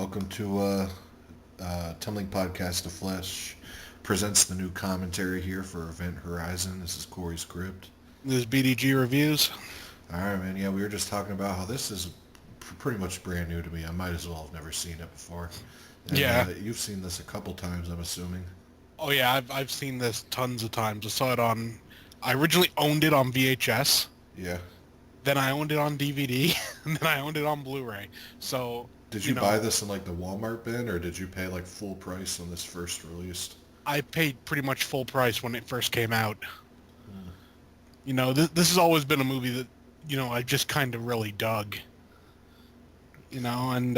welcome to Tumbling Podcast The Flesh presents the new commentary here for Event Horizon. This is Corey Script. This BDG reviews. All right, man. Yeah, we were just talking about how this is pretty much brand new to me. I might as well have never seen it before. And Yeah. you've seen this a couple times, I'm assuming. Oh yeah, I've seen this tons of times. I saw it on. I originally owned it on VHS. Yeah. Then I owned it on DVD, and then I owned it on Blu-ray. So Did you you buy know, this in like the Walmart bin, or did you pay like full price when this first released? I paid pretty much full price when it first came out. Hmm. This has always been a movie that I just kind of really dug. And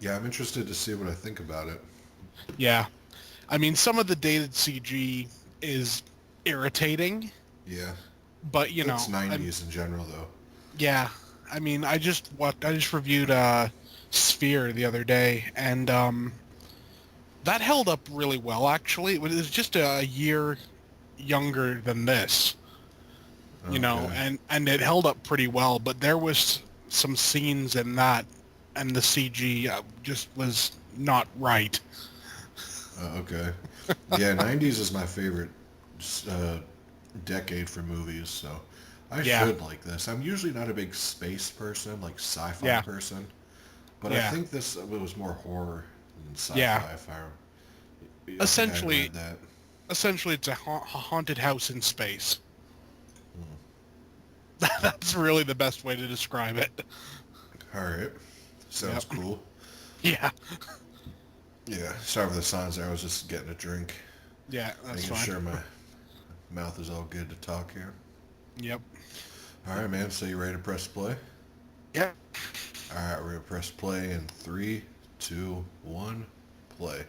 Yeah, I'm interested to see what I think about it. yeah, I mean some of the dated CG is irritating, Yeah. but It's 90s in general, though. yeah, I mean, I just reviewed Sphere the other day, and that held up really well. Actually, it was just a year younger than this, Okay. and it held up pretty well. But there was some scenes in that, and the CG just was not right. Okay. Yeah, 90s is my favorite uh, decade for movies, so I Yeah, should like this. I'm usually not a big space person, like sci-fi yeah, person, but I yeah, think this was more horror than yeah. sci-fi. I think I Essentially, read that. essentially, it's a haunted house in space. Hmm. That's really the best way to describe it. All right. Sounds Yep. cool. Yeah. Yeah, sorry for the silence there. I was just getting a drink, Yeah, that's making fine. sure my mouth is all good to talk here. Yep. All right, man. So you ready to press play? Yep. All right, we're gonna press play in three, two, one, play.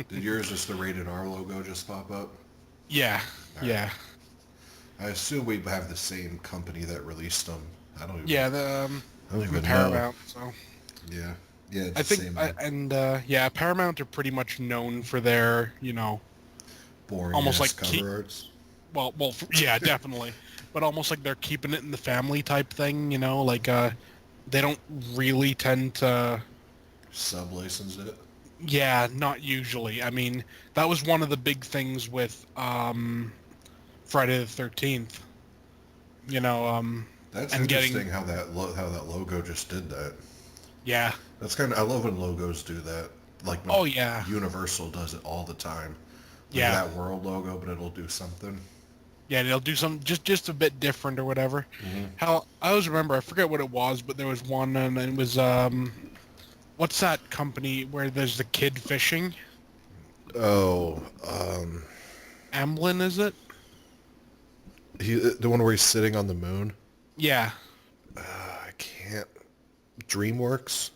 Did yours just the rated R logo just pop up? Yeah. All right. Yeah. I assume we have the same company that released them. I don't even. Yeah. I don't The even know. Paramount. So Yeah. Yeah, it's I the think, same yeah, Paramount are pretty much known for their, boring almost ass like cover arts. yeah, definitely, but almost like they're keeping it in the family type thing. Like they don't really tend to. Sub license it. Yeah, not usually. I mean, that was one of the big things with Friday the 13th. You know, That's and getting interesting how that logo just did that. yeah. That's kind of I love when logos do that. Like when Oh yeah. Universal does it all the time. Like Yeah. that world logo, but it'll do something. Yeah, they'll do some just a bit different or whatever. Hmm. How I always remember, I forget what it was, but there was one, and it was what's that company where there's the kid fishing? Oh, Amblin, is it? the one where he's sitting on the moon. Yeah, I can't. DreamWorks.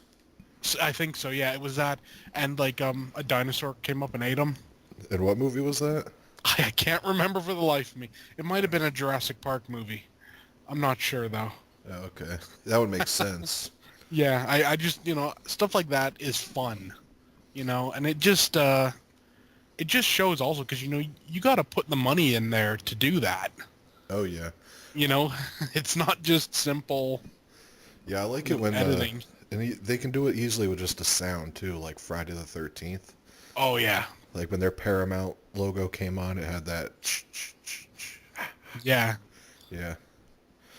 I think so. Yeah, it was that, and like a dinosaur came up and ate him. And what movie was that? I can't remember for the life of me. It might have been a Jurassic Park movie. I'm not sure though. Oh, okay, that would make sense. Yeah, I just stuff like that is fun, and it just shows also because you got to put the money in there to do that. Oh yeah, You know, it's not just simple yeah. I like it when editing. they can do it easily with just a sound too, like Friday the 13th. Oh yeah, Like when their Paramount logo came on, it had that. yeah, Yeah,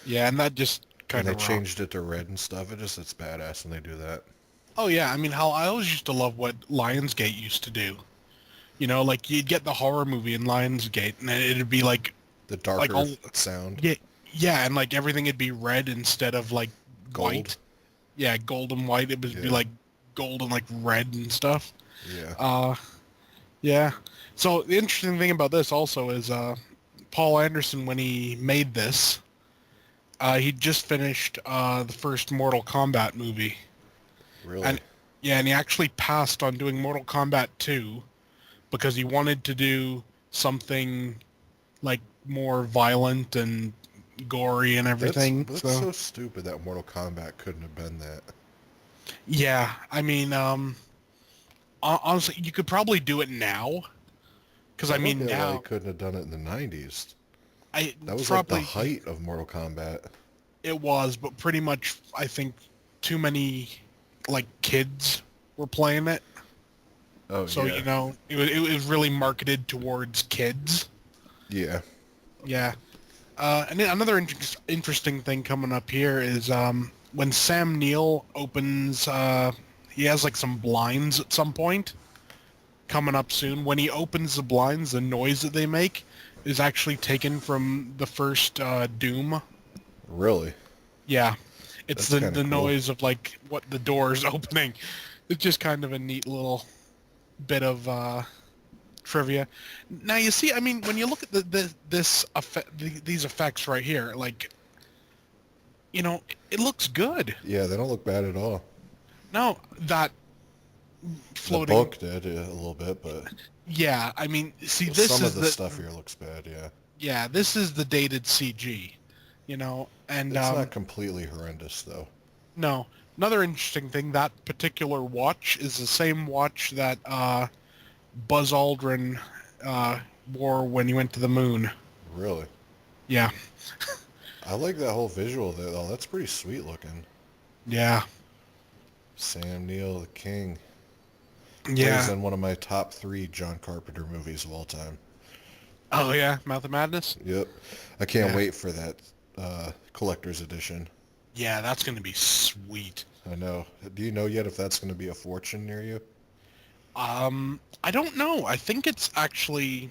yeah, and that just and kind they of rocked. changed it to red and stuff. It's badass when they do that. Oh yeah, I mean, how I always used to love what Lionsgate used to do. Like you'd get the horror movie in Lionsgate, and then it'd be The like darker all sound, yeah, yeah, and like everything would be red instead of like gold. white. Yeah, gold and white. It would be Yeah, like gold and like red and stuff. yeah. Uh, yeah. So the interesting thing about this also is Paul Anderson, when he made this, he just finished the first Mortal Kombat movie, Really? and yeah, and he actually passed on doing Mortal Kombat 2 because he wanted to do something like more violent and gory and That's everything. that's So so stupid that Mortal Kombat couldn't have been that. yeah, I mean, honestly, you could probably do it now because I I don't mean get why he now couldn't have done it in the 90s. I That was like the probably height of Mortal Kombat. it was, but pretty much I think too many like kids were playing it. Oh So yeah, it was really marketed towards kids. yeah. Yeah. And then another interesting thing coming up here is when Sam Neill opens, he has like some blinds at some point coming up soon. When he opens the blinds, the noise that they make is actually taken from the first Doom. Really, Yeah, it's that's the kind of the cool. noise of like what the door is opening. It's just kind of a neat little bit of trivia. Now you see, I mean, when you look at these effects right here, like it looks good. Yeah, they don't look bad at all. No, that The floating, book did a little bit, but yeah. I mean, see, this some of is the the stuff here looks bad. Yeah, yeah, this is the dated CG, and it's not completely horrendous though. no. Another interesting thing, that particular watch is the same watch that Buzz Aldrin uh, wore when he went to the moon. Really, Yeah, I like that whole visual there though. That's pretty sweet looking. yeah, Sam Neill, the King, plays yeah. in one of my top three John Carpenter movies of all time. Oh yeah, Mouth of Madness. Yep, I can't Yeah, wait for that collector's edition. yeah, that's gonna be sweet. I know. Do you know yet if that's going to be a fortune near you? I don't know. I think it's actually,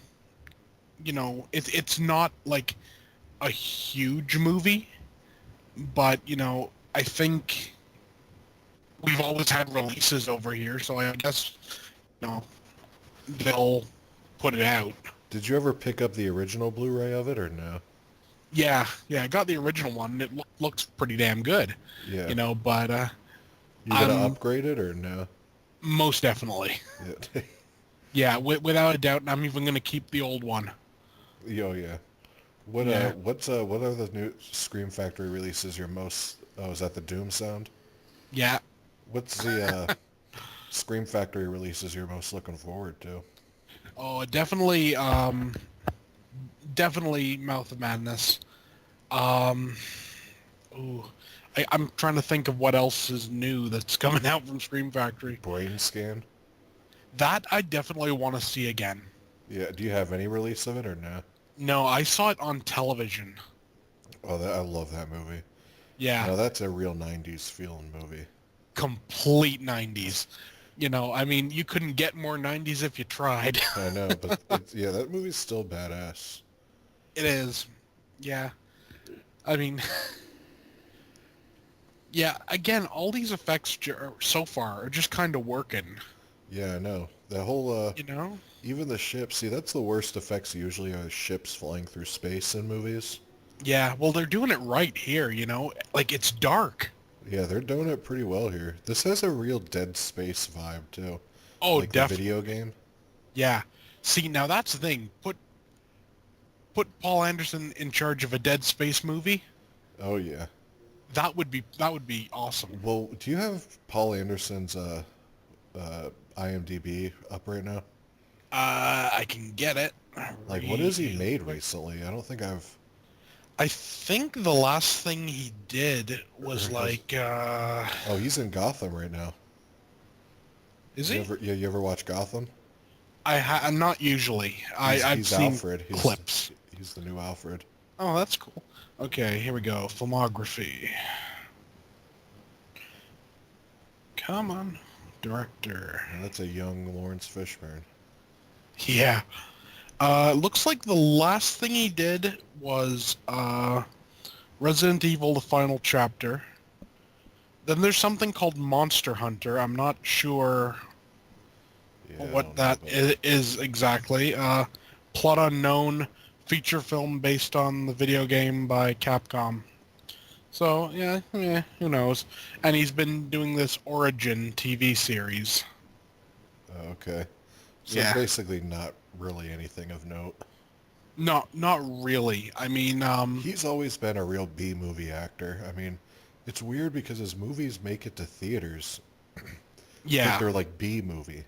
it's not like a huge movie, but I think we've always had releases over here, so I guess you know they'll put it out. Did you ever pick up the original Blu-ray of it or no? Yeah, yeah, I got the original one, and it looks pretty damn good, Yeah. but You gonna I'm upgrade it or no? most definitely. Yeah. Yeah, without a doubt, I'm even gonna keep the old one. Oh yeah. Yeah, What are the new Scream Factory releases you're most? Oh, is that the Doom sound? yeah. What's the Scream Factory releases you're most looking forward to? Oh, definitely Mouth of Madness. Um, ooh, I'm trying to think of what else is new that's coming out from Scream Factory. Brain Scan? That I definitely want to see again. Yeah. Do you have any release of it or no? No, I saw it on television. Oh, I love that movie. Yeah, No, that's a real '90s feeling movie. complete 90s. I mean, you couldn't get more 90s if you tried. I know, but yeah, that movie's still badass. It is. Yeah. I mean, yeah, again, all these effects so far are just kind of working, Yeah, I know. The whole you know? even the ships. See, that's the worst effects usually are ships flying through space in movies. Yeah, well, they're doing it right here, Like, it's dark. Yeah, they're doing it pretty well here. This has a real Dead Space vibe too, Oh, like the definitely. video game. Yeah. See, now that's the thing. Put Paul Anderson in charge of a Dead Space movie. Oh yeah. That would be awesome. Well, do you have Paul Anderson's IMDb up right now? I can get it. Like, what has he Really made quick. recently? I don't think I've. I think the last thing he did was like, Oh, he's in Gotham right now. is he? You ever watch Gotham? I'm not usually. I've He's seen Alfred. clips. He's the new Alfred. Oh, that's cool. Okay, here we go. Filmography. Come on, director. And that's a young Lawrence Fishburne. Yeah. Looks like the last thing he did was Resident Evil: The Final Chapter. Then there's something called Monster Hunter. I'm not sure Yeah, I what don't know, that but is exactly. Plot unknown, feature film based on the video game by Capcom. So yeah, who knows? And he's been doing this Origin TV series. okay. So Yeah. basically, not really anything of note. Not really. I mean, He's always been a real B movie actor. I mean, it's weird because his movies make it to theaters, but yeah, they're like B movie.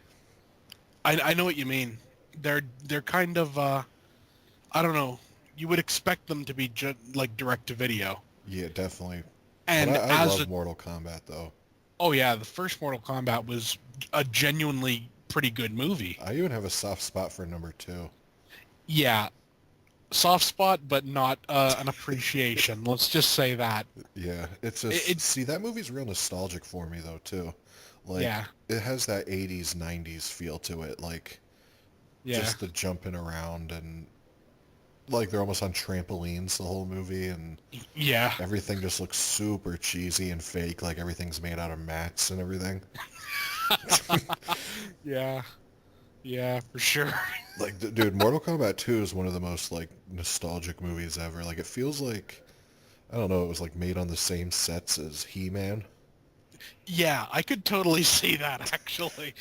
I know what you mean. They're kind of I don't know. You would expect them to be like direct to video. Yeah, definitely. But And I as love a Mortal Kombat though. Oh yeah, the first Mortal Kombat was a genuinely pretty good movie. I even have a soft spot for number two. Yeah, soft spot, but not an appreciation. Let's just say that. Yeah, it's It just see that movie's real nostalgic for me though too. Like yeah, it has that 80s 90s feel to it, like yeah, just the jumping around and like they're almost on trampolines the whole movie and yeah, everything just looks super cheesy and fake, like everything's made out of mats and everything. yeah, yeah, for sure. Like dude, Mortal Kombat 2 is one of the most like nostalgic movies ever. Like it feels like I don't know, it was like made on the same sets as He-Man. Yeah, I could totally see that actually.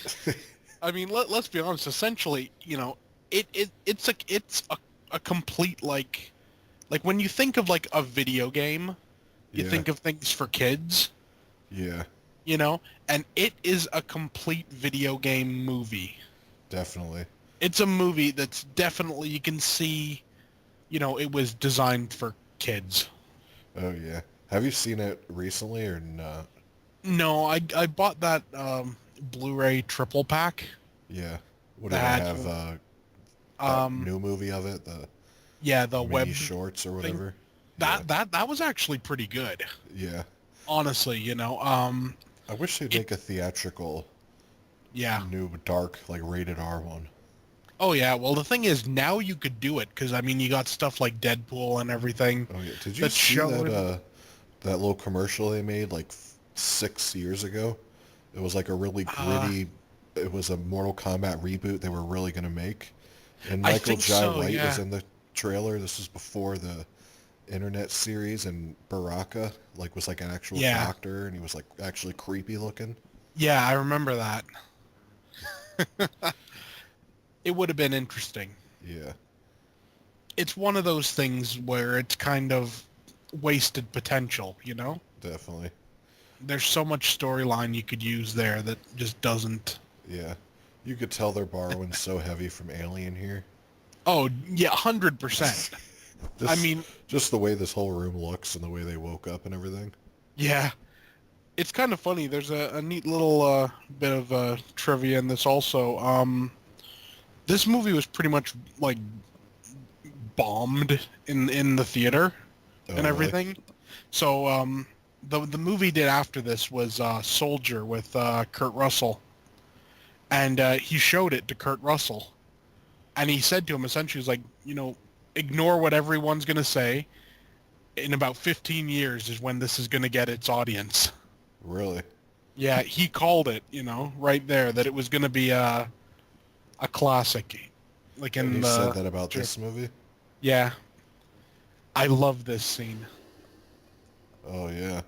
I mean, let's be honest. Essentially, it's a complete like when you think of like a video game, you Yeah, think of things for kids, yeah, you know, and it is a complete video game movie. definitely. It's a movie that's definitely you can see, it was designed for kids. Oh yeah. Have you seen it recently or not? No, I bought that Blu-ray triple pack Yeah. What did I that have? That um new movie of it, the yeah, the mini web shorts or thing. whatever. Yeah. That was actually pretty good. Yeah. Honestly, I wish they'd it make a theatrical yeah. new dark like rated R one. Oh yeah, well the thing is now you could do it because I mean you got stuff like Deadpool and everything Oh yeah. Did you that see that showed that little commercial they made like 6 years ago? It was like a really uh gritty. It was a Mortal Kombat reboot they were really gonna make, and I Michael think Jai so, White was yeah. in the trailer. This was before the internet series, and Baraka like was like an actual Yeah. doctor, and he was like actually creepy looking. Yeah, I remember that. It would have been interesting. Yeah, It's one of those things where it's kind of wasted potential, you know? definitely. There's so much storyline you could use there that just doesn't. Yeah, you could tell they're borrowing so heavy from Alien here. Oh, yeah, 100%. I Just mean, just the way this whole room looks and the way they woke up and everything. yeah. It's kind of funny. There's a neat little bit of trivia in this also. This movie was pretty much like bombed in the theater Oh, and really? everything. So the movie did after this was Soldier with Kurt Russell, and he showed it to Kurt Russell, and he said to him essentially, he was like, ignore what everyone's gonna say. In about 15 years is when this is gonna get its audience. Really? Yeah, he called it, right there that it was gonna be a classic, like And in he said the that about this movie? yeah. I love this scene. Oh, yeah.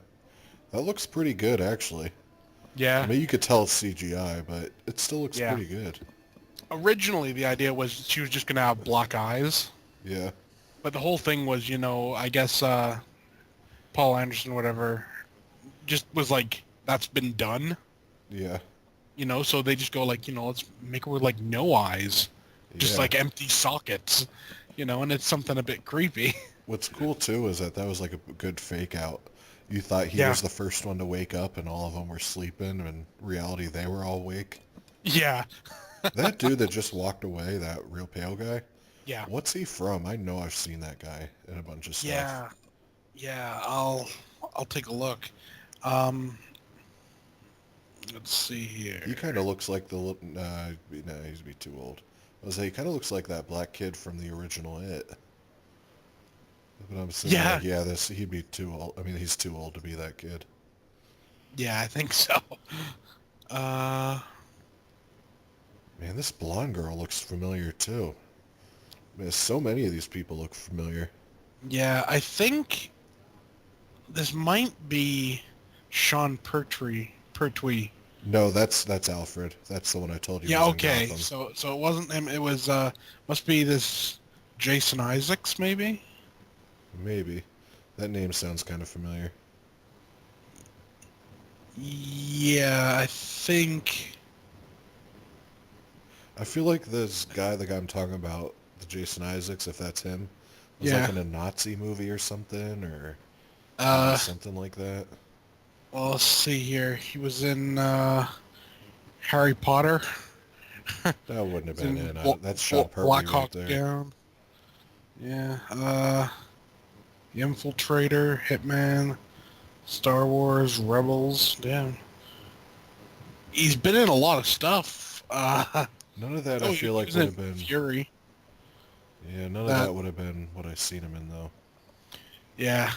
That looks pretty good, actually. I Yeah, mean, you could tell it's CGI, but it still looks yeah. pretty good. Originally, the idea was she was just gonna have black eyes, Yeah, but the whole thing was, I guess Paul Anderson, whatever, just was like, that's been done, yeah, so they just go like, let's make her with like no eyes, just yeah. like empty sockets, and it's something a bit creepy. What's cool, too, is that was like a good fake out. You thought he Yeah, was the first one to wake up and all of them were sleeping, and in reality, they were all awake. yeah, That dude that just walked away, that real pale guy, yeah, what's he from? I know I've seen that guy in a bunch of stuff. yeah, yeah. I'll take a look. Um, let's see He here. kind of looks like the... no, he's be too old. I was like, he kind of looks like that black kid from the original It. But I'm saying, Yeah, like, yeah, he'd be too old. I mean, he's too old to be that kid. yeah, I think so. Uh, Man, this blonde girl looks familiar, too. Man, so many of these people look familiar. yeah, I think this might be Sean Pertwee. No, that's Alfred. That's the one I told you Yeah, was in okay. Gotham. So it wasn't him. It was must be this Jason Isaacs maybe. Maybe. That name sounds kind of familiar. Yeah, I think. I feel like the guy I'm talking about, the Jason Isaacs, if that's him, was like Yeah. in a Nazi movie or something, or Uh, something like that. Well, let's see here. He was in Harry Potter. That wouldn't have He's been in in. That's Sean Pertwee Black right Hawk there. Down. Yeah. The Infiltrator, Hitman, Star Wars, Rebels. Damn. He's been in a lot of stuff. None of that I Oh, feel he like was would in have been. Fury. Yeah, none of That. that would have been what I seen him in though. Yeah.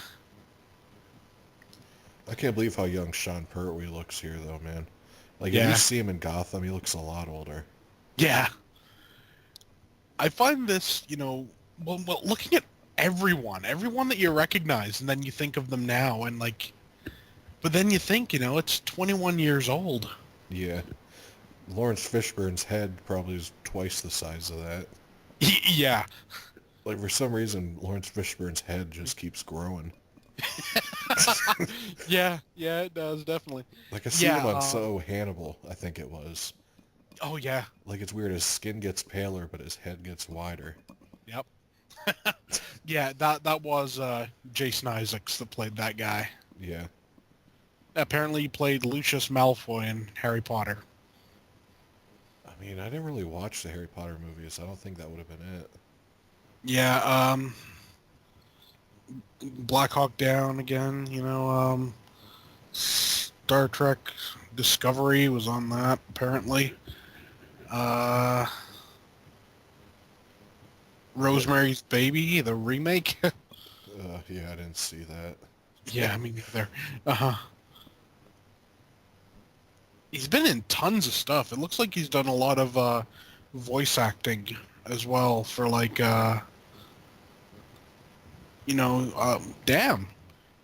I can't believe how young Sean Pertwee looks here though, man. Like if you Yeah. see him in Gotham, he looks a lot older. Yeah. I find this, looking at everyone that you recognize, and then you think of them now, and like, but then you think, it's 21 years old. Yeah. Lawrence Fishburne's head probably is twice the size of that. Yeah. Like for some reason, Lawrence Fishburne's head just keeps growing. Yeah, it does, definitely. Like I seen Yeah, him on Hannibal, I think it was. oh yeah, Like it's weird, his skin gets paler, but his head gets wider. yep. Yeah, that was Jason Isaacs that played that guy. Yeah. Apparently he played Lucius Malfoy in Harry Potter. I mean, I didn't really watch the Harry Potter movies. I don't think that would have been it. Yeah, Black Hawk Down again, Star Trek Discovery was on that, apparently. Uh, Rosemary's Baby, the remake. Yeah, I didn't see that. Yeah, me neither. Uh-huh. He's been in tons of stuff. It looks like he's done a lot of voice acting as well for like, damn.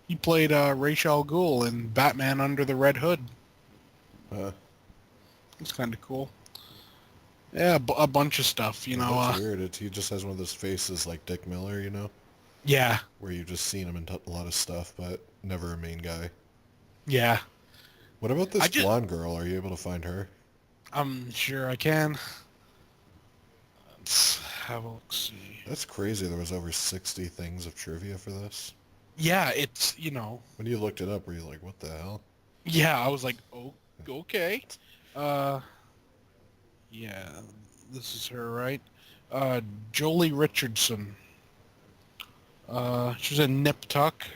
He played Ra's al Ghul in Batman Under the Red Hood. Huh. It's kind of cool. Yeah, a bunch of stuff, That's weird. He just has one of those faces like Dick Miller, Yeah, where you've just seen him in a lot of stuff, but never a main guy. yeah. What about I this just, blonde girl? Are you able to find her? I'm sure I can. Let's have a look. See. That's crazy. There was over 60 things of trivia for this. Yeah, it's When you looked it up, were you like, what the hell? Yeah, I was like, oh, okay. Uh, yeah, this is her, right? Jolie Richardson. She was in Nip Tuck.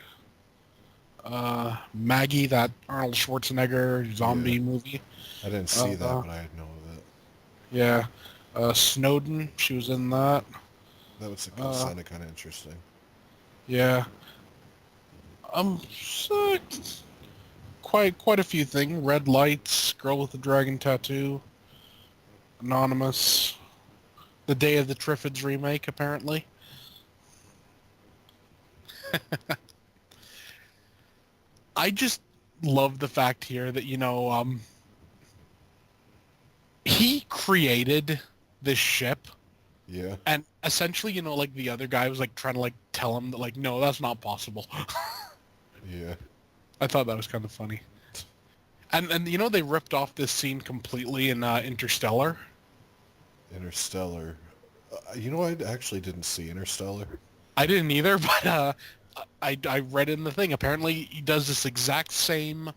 Maggie, that Arnold Schwarzenegger zombie Yeah. movie. I didn't see that, but I know of it. Yeah. Snowden, she was in that. That was sounded kind of interesting. Yeah. So, quite a few things. Red Lights, Girl with the Dragon Tattoo, Anonymous, The Day of the Triffids remake, apparently. I just love the fact here that, he created this ship, Yeah. and essentially, like the other guy was like trying to like tell him that like, no, that's not possible. Yeah. I thought that was kind of funny. And they ripped off this scene completely in Interstellar. Interstellar. I actually didn't see Interstellar. I didn't either, but I read in the thing. Apparently, he does this exact same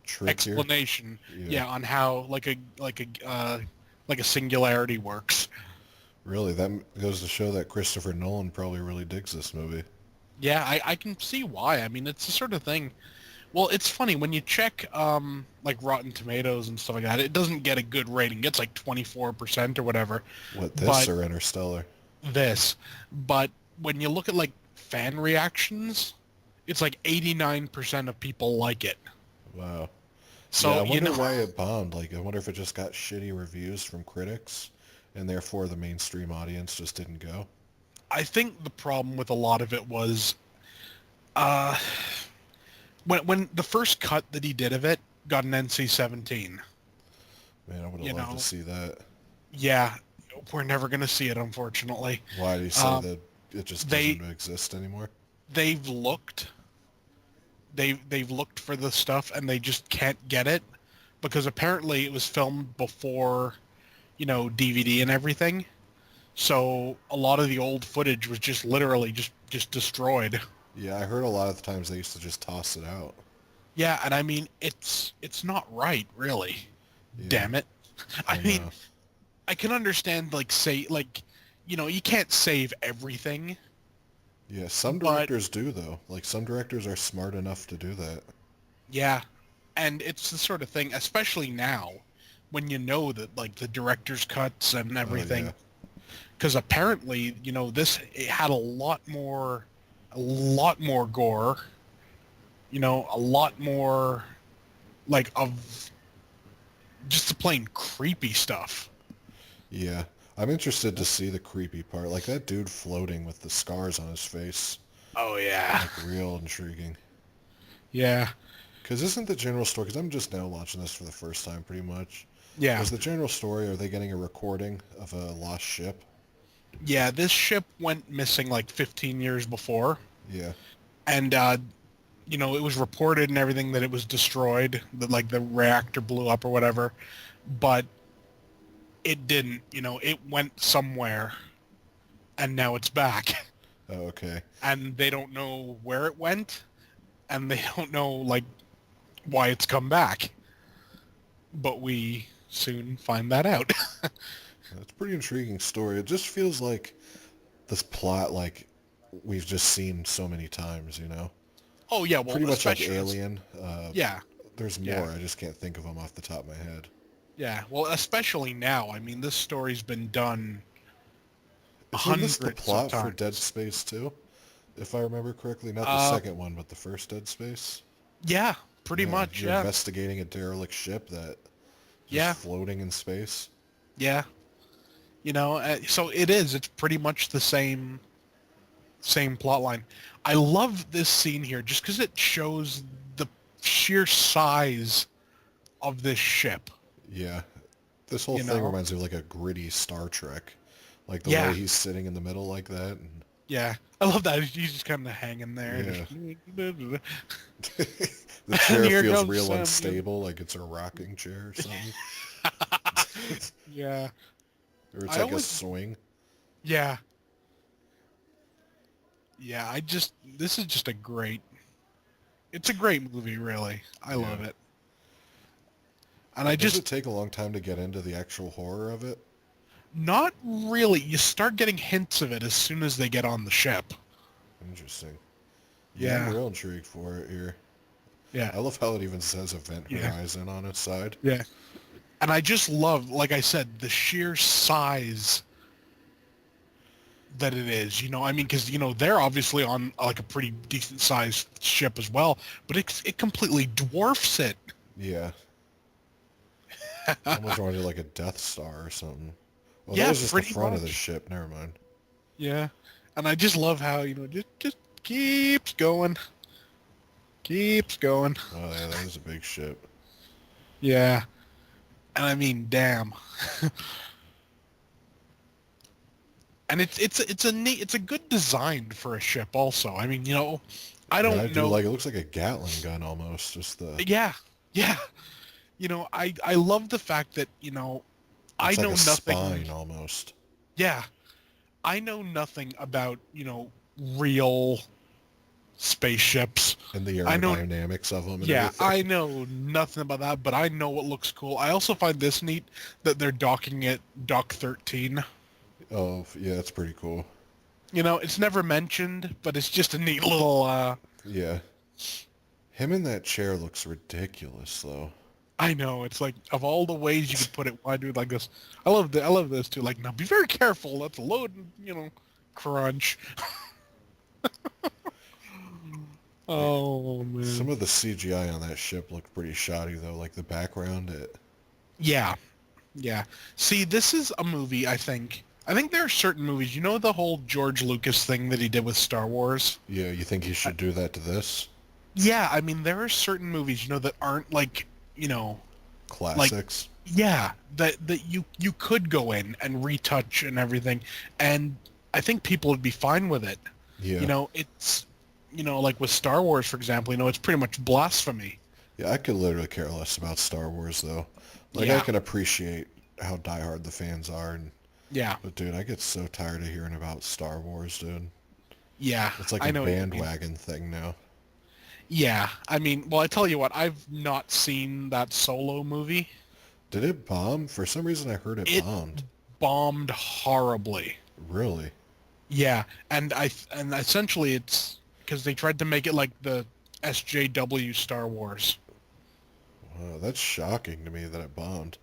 Trick here? explanation, Yeah. on how like a singularity works. Really, that goes to show that Christopher Nolan probably really digs this movie. Yeah, I can see why. I mean, it's the sort of thing. Well, it's funny when you check like Rotten Tomatoes and stuff like that. It doesn't get a good rating. It gets like 24% or whatever. What, this But or Interstellar? this, but when you look at like fan reactions, it's like 89% of people like it. Wow. So Yeah, I wonder why it bombed. Like, I wonder if it just got shitty reviews from critics, and therefore the mainstream audience just didn't go. I think the problem with a lot of it was, uh, when the first cut that he did of it got an NC-17. Man, I would have loved to see that. Yeah, we're never gonna see it, unfortunately. Why do you say that it just doesn't exist anymore? They've looked. They've looked for the stuff and they just can't get it because apparently it was filmed before, DVD and everything. So a lot of the old footage was just literally just destroyed. Yeah, I heard a lot of the times they used to just toss it out. Yeah, and I mean it's not right, really. Yeah, Damn it. I I mean, know. I can understand you can't save everything, Yeah, some but directors do though. Like some directors are smart enough to do that. yeah, and it's the sort of thing, especially now, when you know that like the director's cuts and Oh everything, yeah, because apparently, this it had a lot more gore, a lot more like of just the plain creepy stuff. yeah. I'm interested to see the creepy part. Like that dude floating with the scars on his face. Oh yeah, Like real intriguing. yeah, Because isn't the general story, because I'm just now watching this for the first time pretty much. yeah, Is the general story, are they getting a recording of a lost ship? yeah. This ship went missing like 15 years before, Yeah. and it was reported and everything that it was destroyed, that like the reactor blew up or whatever, but it didn't. It went somewhere, and now it's back, Oh, okay. and they don't know where it went, and they don't know like why it's come back. But we soon find that out. That's a pretty intriguing story. It just feels like this plot, like we've just seen so many times, you know? Oh yeah, well, Pretty much like especially Alien. yeah, There's yeah, more. I just can't think of them off the top of my head. yeah. Well, especially now. I mean, this story's been done Isn't this the hundreds of plot for Dead times. Space 2? If I remember correctly, not the Uh, second one, but the first Dead Space. yeah, pretty Yeah, much. you're Yeah, investigating a derelict ship that just yeah, floating in space. yeah. So it is. It's pretty much the same plot line. I love this scene here just because it shows the sheer size of this ship. Yeah, this whole You thing know? reminds me of like a gritty Star Trek, like the way Yeah, he's sitting in the middle like that. And yeah. I love that. He's just kind of hanging there. Just... yeah, the And chair here feels comes real Samuel. unstable, like it's a rocking chair or something, Yeah. or it's I like a always, swing. yeah, yeah. This is just it's a great movie, really. I Yeah. love it. And I Does just, it take a long time to get into the actual horror of it? not really. You start getting hints of it as soon as they get on the ship. Interesting. Yeah, I'm Yeah, real intrigued for it here. yeah, I love how it even says Event yeah, Horizon on its side. yeah. And I just love, like I said, the sheer size that it is. I mean, because they're obviously on like a pretty decent sized ship as well, but it completely dwarfs it. Yeah, almost wanted like a Death Star or something. Well, that Yeah, was just the pretty front of the much. ship. Never mind. Yeah, and I just love how just keeps going, keeps going. Oh yeah, that is a big ship. Yeah, and I mean, damn. And it's a good design for a ship also. I mean, I Yeah, I don't do know. like it. Looks like a Gatling gun almost. Just the. Yeah, yeah. I love the fact that, I It's like know a nothing. spine almost. Yeah, I know nothing about, real spaceships. And the I know, aerodynamics of them and yeah, everything. I know nothing about that, but I know what looks cool. I also find this neat that they're docking at Dock 13. Oh yeah, that's pretty cool. It's never mentioned, but it's just a neat little, Yeah, him in that chair looks ridiculous though. I know, it's like, of all the ways you could put it, why do it like this? I love this too. Like, now be very careful, that's a load, crunch. Oh, Some man. of the CGI on that ship looked pretty shoddy though, like the background. Yeah, yeah. See, this is a movie, I think there are certain movies, the whole George Lucas thing that he did with Star Wars? Yeah, you think he should do that to this? Yeah, I mean, there are certain movies, that aren't like, like, Classics. yeah, that you could go in and retouch and everything, and I think people would be fine with it. Yeah. It's, like with Star Wars, for example, it's pretty much blasphemy. Yeah, I could literally care less about Star Wars though. Like I Yeah, can appreciate how diehard the fans are, yeah, but dude, I get so tired of hearing about Star Wars, dude. yeah. It's like I a know what you mean. bandwagon thing now. Yeah, I mean, well, I tell you what, I've not seen that Solo movie. Did it bomb? For some reason, I heard it It bombed. bombed horribly. Really? Yeah, and essentially it's because they tried to make it like the SJW Star Wars. Wow, that's shocking to me that it bombed.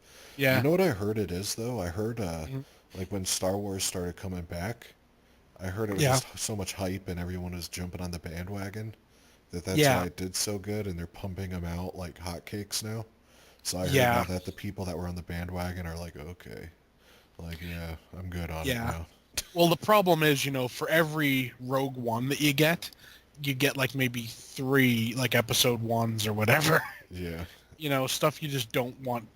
You Yeah, know what I heard it is though? I heard mhm, like when Star Wars started coming back, I heard it was yeah, just so much hype and everyone was jumping on the bandwagon that's why yeah, it did so good and they're pumping them out like hotcakes now. So I heard now yeah, that the people that were on the bandwagon are like, okay, like yeah, I'm good on it yeah. now. Well, the problem is, for every Rogue One that you get like maybe three like episode ones or whatever. Yeah. Stuff you just don't want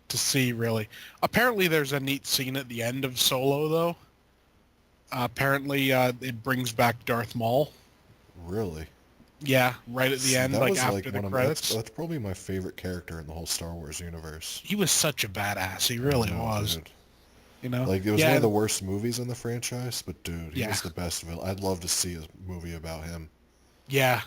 to see really. Apparently, there's a neat scene at the end of Solo though. Apparently, it brings back Darth Maul. Really? Yeah, right at the See, end, that like was like after the one of my, credits. that's probably my favorite character in the whole Star Wars universe. He was such a badass. He I really know, was. dude. You know? Like it was one of Yeah, the worst movies in the franchise, but dude, he yeah, was the best villain. I'd love to see a movie about him. yeah,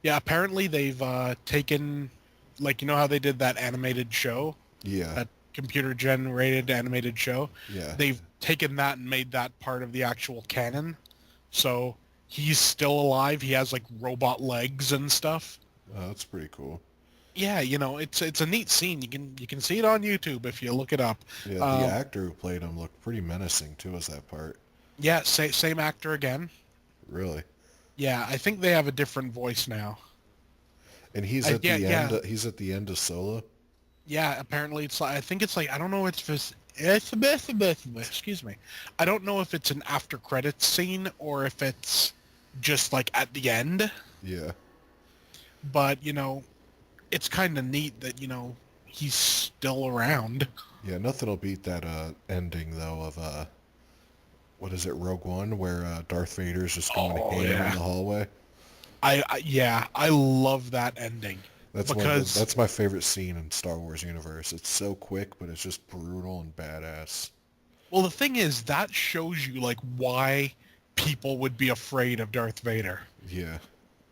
yeah. Apparently, they've taken, like, how they did that animated show, Yeah, that computer generated animated show. yeah. They've taken that and made that part of the actual canon. So he's still alive. He has like robot legs and stuff. Oh, that's pretty cool. Yeah, it's a neat scene. You can see it on YouTube if you look it up. Yeah, the Um, actor who played him looked pretty menacing too as that part. yeah, same actor again. Really. Yeah, I think they have a different voice now. And he's at Yeah, the end. yeah, He's at the end of Solo. yeah. Apparently, I think it's like I don't know. It's excuse me. I don't know if it's an after credits scene or if it's just like at the end. Yeah, But it's kind of neat that he's still around. yeah. Nothing will beat that ending though of what is it, Rogue One, where Darth Vader's just going Oh ham in yeah. the hallway. Yeah, I love that ending That's one of the, because that's my favorite scene in Star Wars universe. It's so quick, but it's just brutal and badass. well, the thing is that shows you like why people would be afraid of Darth Vader. Yeah,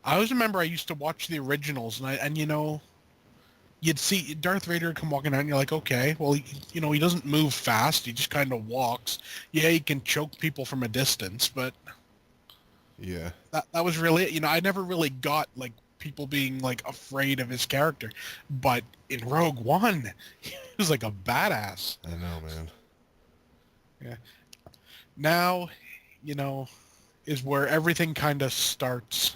I always remember I used to watch the originals and you'd see Darth Vader come walking out and you're like, okay, well, he doesn't move fast. He just kind of walks. Yeah, he can choke people from a distance, but yeah, that was really it. I never really got like people being like afraid of his character, but in Rogue One, he was like a badass. I know, man. Yeah. Now, you know, is where everything kind of starts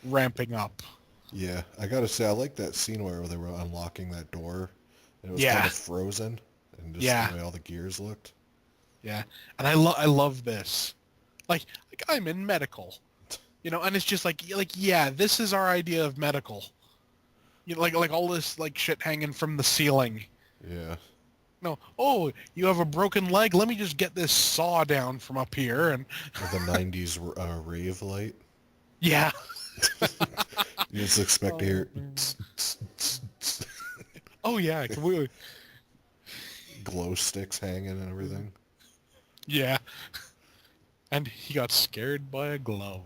ramping up. Yeah, I gotta say, I like that scene where they were unlocking that door, and it was kind Yeah, of frozen, and just yeah, the way all the gears looked. yeah. And I love this. Like I'm in medical, and it's just like yeah, this is our idea of medical. Like all this like shit hanging from the ceiling. Yeah, No, oh, you have a broken leg. Let me just get this saw down from up here and with the '90s rave light. yeah. You just expect to Oh, hear man. Oh yeah, glow sticks hanging and everything. yeah. And he got scared by a glove.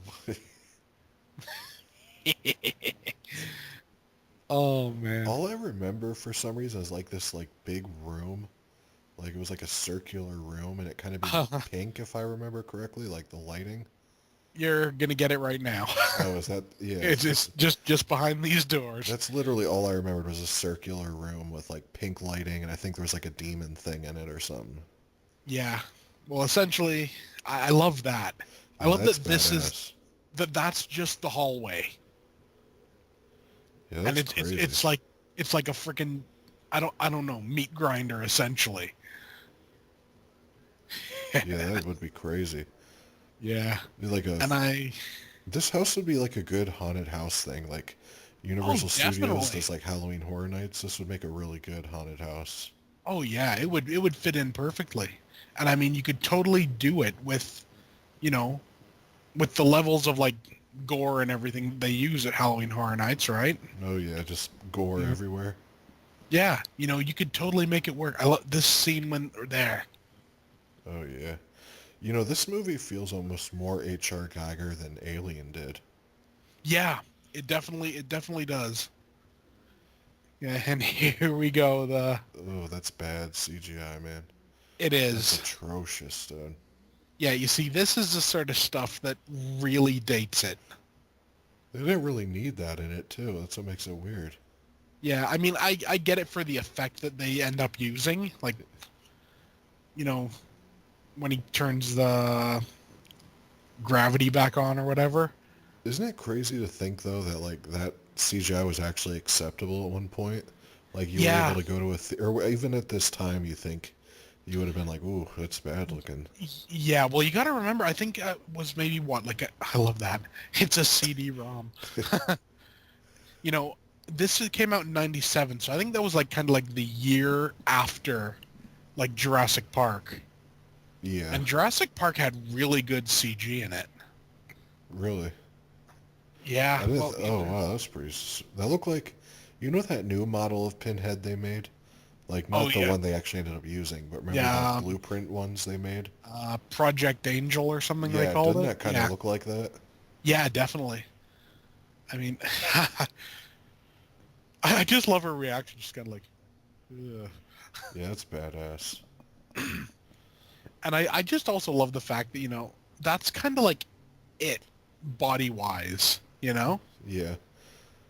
Oh man. All I remember for some reason is like this like big room, like it was like a circular room, and it kind of be pink if I remember correctly, like the lighting. You're gonna get it right now. Oh, is that? Yeah, It's just behind these doors. that's literally all I remembered was a circular room with like pink lighting, and I think there was like a demon thing in it or something. Yeah. Well, essentially, I love that. I Yeah, love that that's this is badass. that's just the hallway, Yeah, and that's it's crazy. it's like a freaking I don't know, meat grinder essentially. Yeah, that would be crazy. Yeah. Be like a And this house would be like a good haunted house thing. Like oh Universal Studios definitely. does like Halloween Horror Nights. This would make a really good haunted house. Oh yeah, it would fit in perfectly. And I mean, you could totally do it you know, with the levels of like gore and everything they use at Halloween Horror Nights, right? Oh yeah, just gore Yeah. everywhere. Yeah, you could totally make it work. I love this scene when they're there. Oh yeah. You know, this movie feels almost more H.R. Geiger than Alien did. Yeah, it definitely does. Yeah, and here we go. Oh, that's bad CGI, man. It That's is. atrocious, dude. Yeah, you see, this is the sort of stuff that really dates it. They didn't really need that in it, too. That's what makes it weird. Yeah, I mean, I get it for the effect that they end up using, like, you know, when he turns the gravity back on or whatever. Isn't it crazy to think, though, that, like, that CGI was actually acceptable at one point? Like, you were able Yeah, to go to or even at this time, you think you would have been like, ooh, that's bad looking. yeah. Well, you got to remember, I think it was maybe what, like, I love that. It's a CD-ROM. You know, came out in '97, so I think that was like kind of like the year after, like Jurassic Park. Yeah, And Jurassic Park had really good CG in it. really. Yeah, I didn't. well, Oh wow, that's pretty. That looked like, you know, that new model of Pinhead they made. Like oh not the yeah, one they actually ended up using, but remember the yeah, blueprint ones they made? Project Angel or something they Yeah, called doesn't it. that kind of Yeah, look like that? yeah, definitely. I mean, I just love her reaction. She's kind of like, ugh. Yeah, that's badass. And I just also love the fact that, that's kind of like it body wise,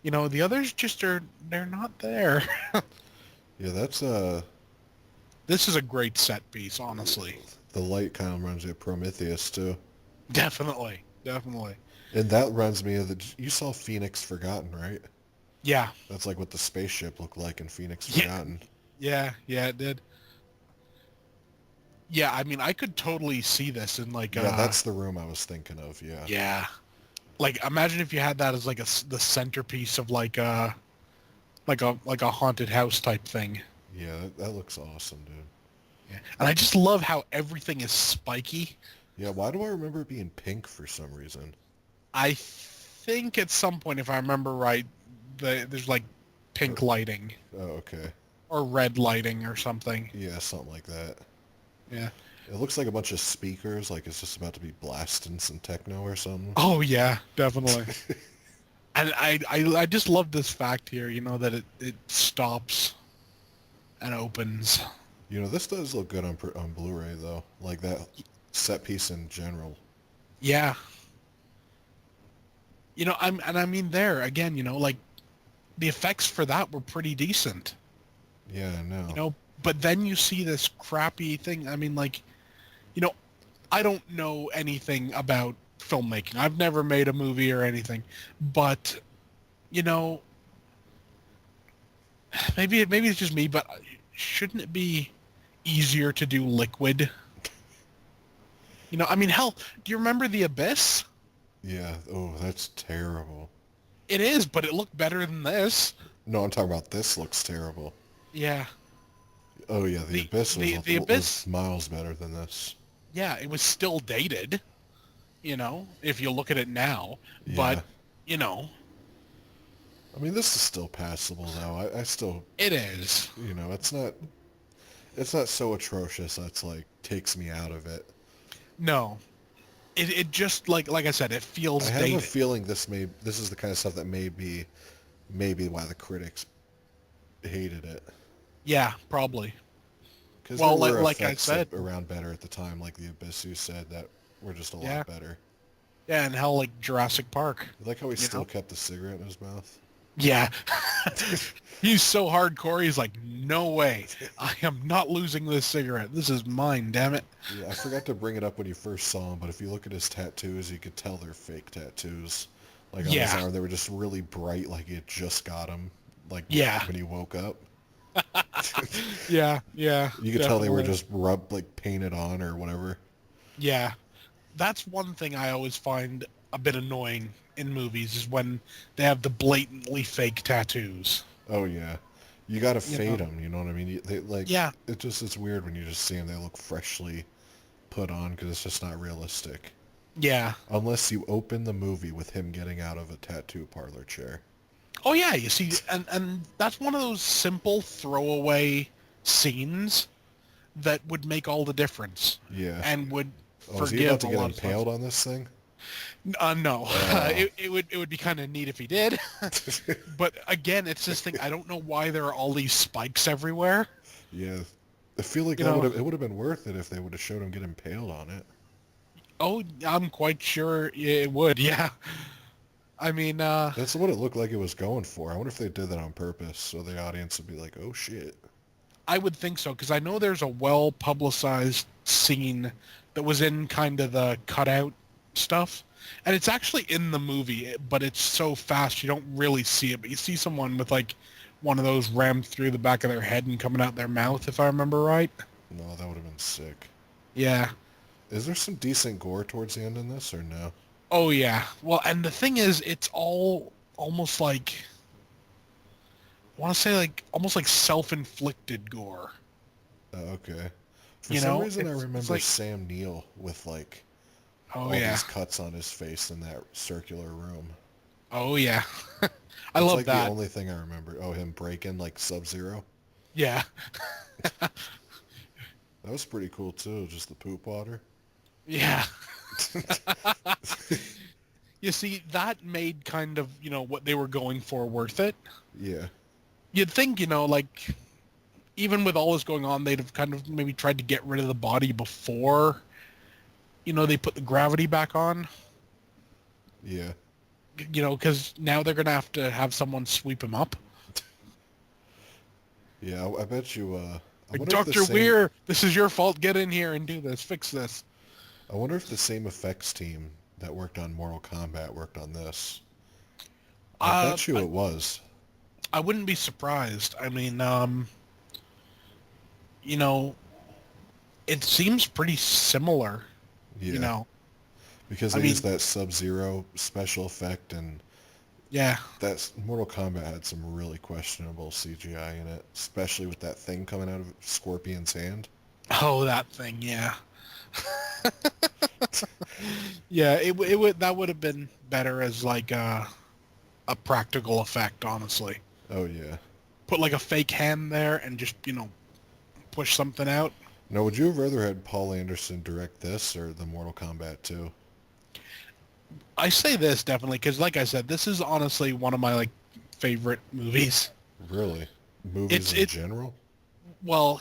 Yeah, the others just they're not there. yeah, that's This is a great set piece, honestly. the light kind of reminds me of Prometheus too. Definitely, definitely. And that reminds me of you saw Phoenix Forgotten, right? Yeah, That's like what the spaceship looked like in Phoenix yeah, Forgotten. yeah, it did. Yeah, I mean, I could totally see this in like Yeah, that's the room I was thinking of. Yeah. yeah, like imagine if you had that as like the centerpiece of like a haunted house type thing. Yeah, that looks awesome, dude. Yeah, and I just love how everything is spiky. Yeah, why do I remember it being pink for some reason? I think at some point, if I remember right, there's like Or, pink lighting oh, okay. or red lighting or something. Yeah, something like that. Yeah. It looks like a bunch of speakers, like it's just about to be blasting some techno or something. Oh yeah, definitely. And I just love this fact here, that it stops and opens. You know, this does look good on Blu-ray though. Like that set piece in general. Yeah. I mean there again, like the effects for that were pretty decent. Yeah, I know. But then you see this crappy thing. I mean, like, you know, I don't know anything about filmmaking. I've never made a movie or anything, but you know, maybe it's just me, but shouldn't it be easier to do liquid? I mean, hell, do you remember The Abyss? Yeah. Oh, that's terrible. It is, but it looked better than this. No, I'm talking about this looks terrible. Yeah. Oh yeah, the The Abyss the was, the was Abyss, miles better than this. yeah, it was still dated, if you look at it now, but Yeah. you know, I mean, this is still passable though. I still, it is. it's not so atrocious that's like takes me out of it. No. It just like I said, it I feels have a dated. feeling this is the kind of stuff that maybe why the critics hated it. Yeah, probably. Because there Well, were like I effects said, around better at the time, like the Abyss you said, that were just a yeah, lot better. yeah, and hell, like Jurassic Park, You like how he you still know? kept the cigarette in his mouth? Yeah. He's so hardcore, he's like, no way. I am not losing this cigarette. This is mine, damn it. Yeah, I forgot to bring it up when you first saw him, but if you look at his tattoos, you could tell they're fake tattoos. Like on his Yeah. arm, they were just really bright, like he had just got them, like Yeah. when he woke up. Yeah, yeah, You could tell they were definitely. just rubbed, like painted on or whatever. Yeah. That's one thing I always find a bit annoying in movies is when they have the blatantly fake tattoos. Oh yeah, you gotta You fade know? them. You know what I mean? They like Yeah. it's weird when you just see them. They look freshly put on because it's just not realistic. Yeah. Unless you open the movie with him getting out of a tattoo parlor chair. Oh yeah, you see, and that's one of those simple throwaway scenes that would make all the difference Yeah. and would Oh, is he forgive about a to get lot of stuff. impaled on this thing? No. Oh. It would be kind of neat if he did. But again, it's this thing. I don't know why there are all these spikes everywhere. Yeah. I feel like You know. it would have been worth it if they would have showed him get impaled on it. Oh, I'm quite sure it would. Yeah. I mean, That's what it looked like it was going for. I wonder if they did that on purpose so the audience would be like, "Oh shit." I would think so because I know there's a well-publicized scene that was in kind of the cutout stuff, and it's actually in the movie, but it's so fast you don't really see it. But you see someone with like one of those rammed through the back of their head and coming out their mouth, if I remember right. No, that would have been sick. Yeah. Is there some decent gore towards the end in this or no? Oh yeah. Well, and the thing is, it's all almost like I want to say like almost like self-inflicted gore. Oh, okay. For You some know, reason, I it's remember like, Sam Neill with like oh all yeah, these cuts on his face in that circular room. oh yeah. I That's love like the that. only thing I remember. Oh, him breaking like Sub-Zero. Yeah. That was pretty cool too. Just the poop water. Yeah. You see, that made kind of, what they were going for worth it. Yeah. You'd think, like, even with all this going on, they'd have kind of maybe tried to get rid of the body before, they put the gravity back on. Yeah. Because now they're going to have someone sweep him up. Yeah. I bet you. I Like, wonder if the Dr. same. Weir, this is your fault. Get in here and do this. Fix this. I wonder if the same effects team that worked on Mortal Kombat worked on this. I Uh, bet you I, it was. I wouldn't be surprised. I mean, you know, it seems pretty similar, you Yeah. know. Because I they used mean, that Sub-Zero special effect, and yeah. that Mortal Kombat had some really questionable CGI in it, especially with that thing coming out of Scorpion's hand. Oh, that thing, yeah. Yeah, it would that would have been better as like a practical effect, honestly. Oh yeah. Put like a fake hand there and just, push something out. Now, would you have rather had Paul Anderson direct this or the Mortal Kombat 2? I say this definitely because, like I said, this is honestly one of my like favorite movies. Really? Movies It's in it general? well,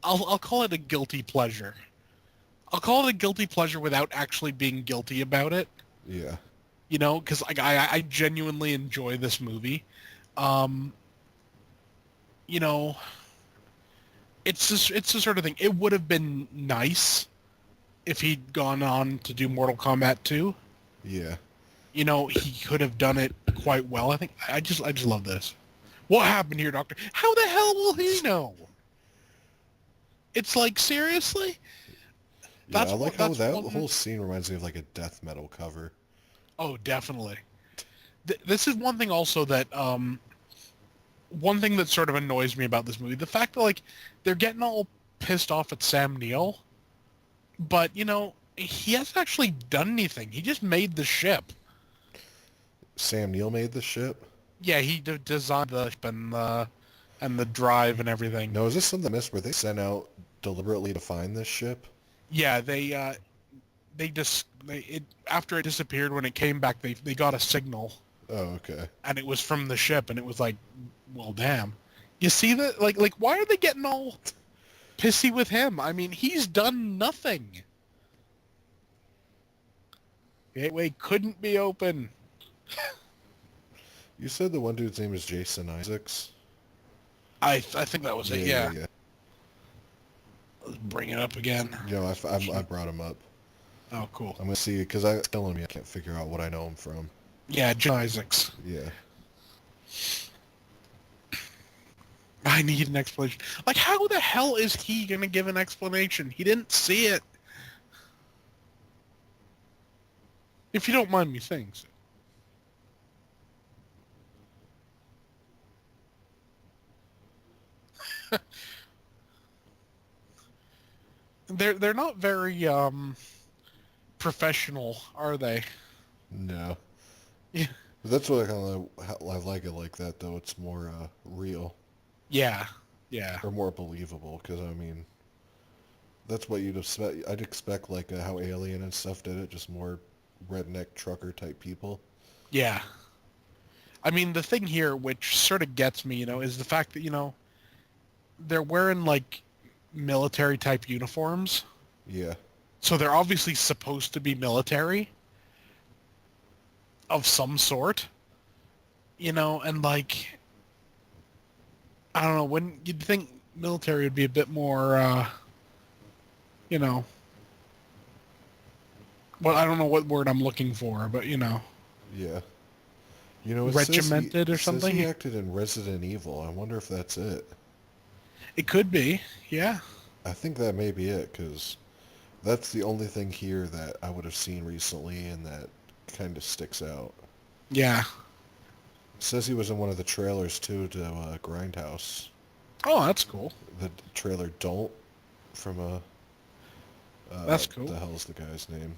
I'll call it a guilty pleasure. I'll call it a guilty pleasure without actually being guilty about it. Yeah. Because like I genuinely enjoy this movie. Um, you know, it's the sort of thing. It would have been nice if he'd gone on to do Mortal Kombat 2. Yeah. He could have done it quite well. I think I just love this. What happened here, Doctor? How the hell will he know? It's like seriously? Yeah, I like how That's that one. whole scene reminds me of like a death metal cover. Oh, definitely. This is one thing also that one thing that sort of annoys me about this movie, the fact that like they're getting all pissed off at Sam Neill, but he hasn't actually done anything. He just made the ship. Sam Neill made the ship? Yeah, he designed the ship and the drive and everything. No, is this something I missed where they sent out deliberately to find this ship? Yeah, they just after it disappeared when it came back they got a signal Oh, okay. and it was from the ship and it was like, well, damn. You see that? Like why are they getting all pissy with him? I mean, he's done nothing. Gateway couldn't be open. You said the one dude's name is Jason Isaacs? I think that was it. Yeah. Yeah. Let's bring it up again. You know, I brought him up. Oh, cool. I'm gonna see because it's killing me. I can't figure out what I know him from. Yeah, John Isaacs. Yeah. I need an explanation. Like, how the hell is he gonna give an explanation? He didn't see it. If you don't mind me saying so. They're not very professional, are they? No. Yeah. But that's what I like it like that though. It's more real Yeah. Yeah. or more believable because I mean that's what you'd expect. I'd expect like how Alien and stuff did it, just more redneck trucker type people. Yeah. I mean, the thing here, which sort of gets me, is the fact that, they're wearing like military type uniforms. Yeah, So they're obviously supposed to be military of some sort, and like, I don't know, when you'd think military would be a bit more, you know, well, I don't know what word I'm looking for, but, yeah. You know, regimented or it says he something. acted in Resident Evil. I wonder if that's it. It could be. Yeah. I think that may be it, because that's the only thing here that I would have seen recently and that kind of sticks out. Yeah. It says he was in one of the trailers too to Grindhouse. Oh, that's cool. The trailer Don't from That's cool. the hell's the guy's name?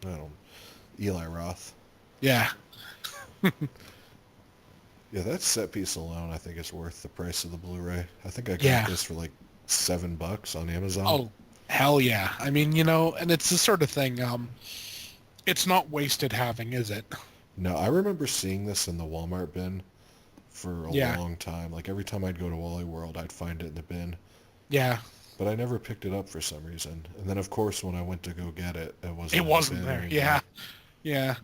I don't. Eli Roth. Yeah. Yeah, that set piece alone, I think, is worth the price of the Blu-ray. I think I got Yeah. this for like $7 on Amazon. Oh, hell yeah. I mean, and it's the sort of thing, it's not wasted having, is it? No, I remember seeing this in the Walmart bin for a Yeah. long time. Like every time I'd go to Wally World, I'd find it in the bin. Yeah. But I never picked it up for some reason. And then, of course, when I went to go get it, it It wasn't in the wasn't bin there. anymore. Yeah. Yeah.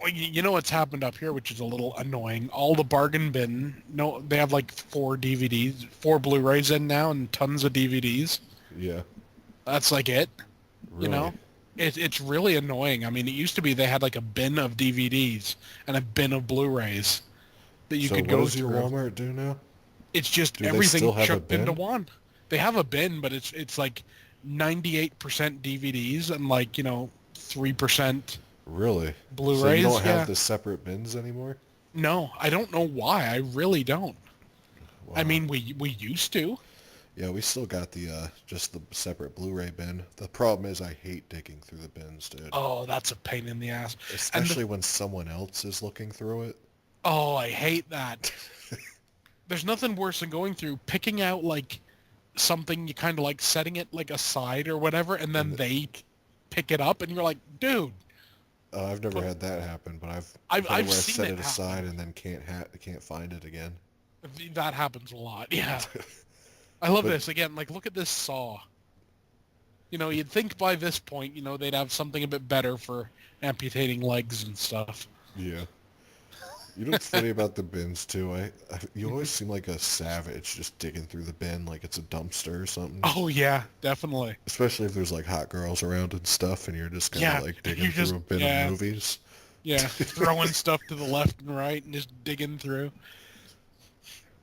Well, you know what's happened up here, which is a little annoying. All the bargain bin, no, they have like 4 DVDs, 4 Blu-rays in now, and tons of DVDs. Yeah, That's like it. You really. know, it's really annoying. I mean, it used to be they had like a bin of DVDs and a bin of Blu-rays that you So could what go does your through. Walmart do now? It's just Do they everything still have a chucked into bin? one. They have a bin, but it's like 98% DVDs and like 3% Really? So you Blu-rays. don't have Yeah. the separate bins anymore? No, I don't know why. I really don't. I Wow. mean, we used to. Yeah, we still got the just the separate Blu-ray bin. The problem is I hate digging through the bins, dude. Oh, that's a pain in the ass. And Especially when someone else is looking through it. oh, I hate that. There's nothing worse than going through, picking out like something you kind of like, setting it like aside or whatever, and then And they pick it up, and you're like, dude, I've never put, had that happen, but I've had it I've where I seen set it it aside happen. and then can't find it again. That happens a lot. Yeah. I love But this. Again, like, look at this saw. You'd think by this point, they'd have something a bit better for amputating legs and stuff. yeah, you know what's funny about the bins too? You always seem like a savage just digging through the bin like it's a dumpster or something. Oh yeah, definitely. Especially if there's like hot girls around and stuff, and you're just kind Yeah, of like you're digging just through a bin of yeah, movies. yeah, throwing stuff to the left and right and just digging through.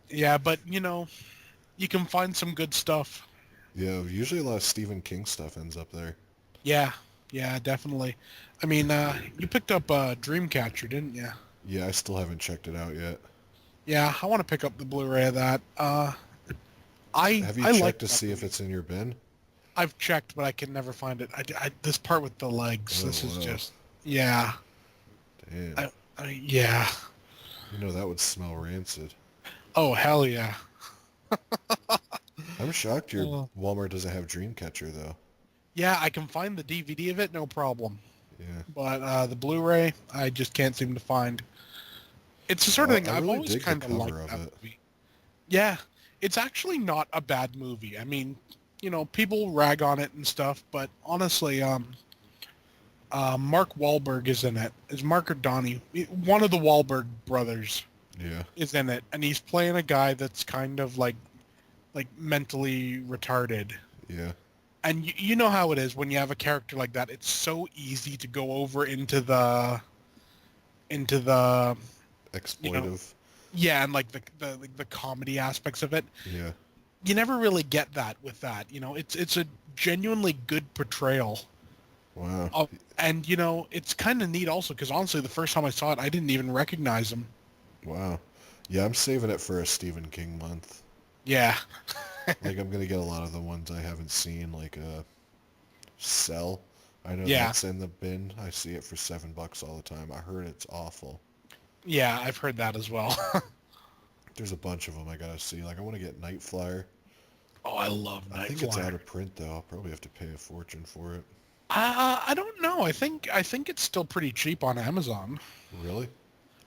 Yeah, but you can find some good stuff. Yeah, usually a lot of Stephen King stuff ends up there. Yeah, yeah, definitely. I mean, you picked up Dreamcatcher, didn't you? Yeah, I still haven't checked it out yet. Yeah, I want to pick up the Blu-ray of that. I Have you I like checked to that see if movie. it's in your bin? I've checked, but I can never find it. This part with the legs, Oh, this is wow. just yeah. Damn. Yeah. You know, that would smell rancid. Oh hell yeah. I'm shocked your Uh, Walmart doesn't have Dreamcatcher, though. yeah, I can find the DVD of it, no problem. Yeah. But the Blu-ray, I just can't seem to find. It's the sort of thing I I've really always dig the kind of liked cover of that it. movie. Yeah, it's actually not a bad movie. I mean, people rag on it and stuff, but honestly, Mark Wahlberg is in it. Is Mark or Donnie? One of the Wahlberg brothers Yeah. is in it, and he's playing a guy that's kind of like mentally retarded. Yeah. And you know how it is when you have a character like that. It's so easy to go over into the Exploitive. yeah, and like the comedy aspects of it. Yeah. You never really get that with that. It's a genuinely good portrayal. Wow. Of, and it's kind of neat also because honestly, the first time I saw it, I didn't even recognize him. Wow. Yeah, I'm saving it for a Stephen King month. Yeah, Like, I'm gonna get a lot of the ones I haven't seen, like Cell. I know yeah, that's in the bin. I see it for $7 all the time. I heard it's awful. yeah. I've heard that as well. There's a bunch of them I gotta see. Like, I want to get Night Flyer. Oh, I love I Night think it's out Flyer. of print though. I'll probably have to pay a fortune for it. I don't know. I think it's still pretty cheap on Amazon. Really?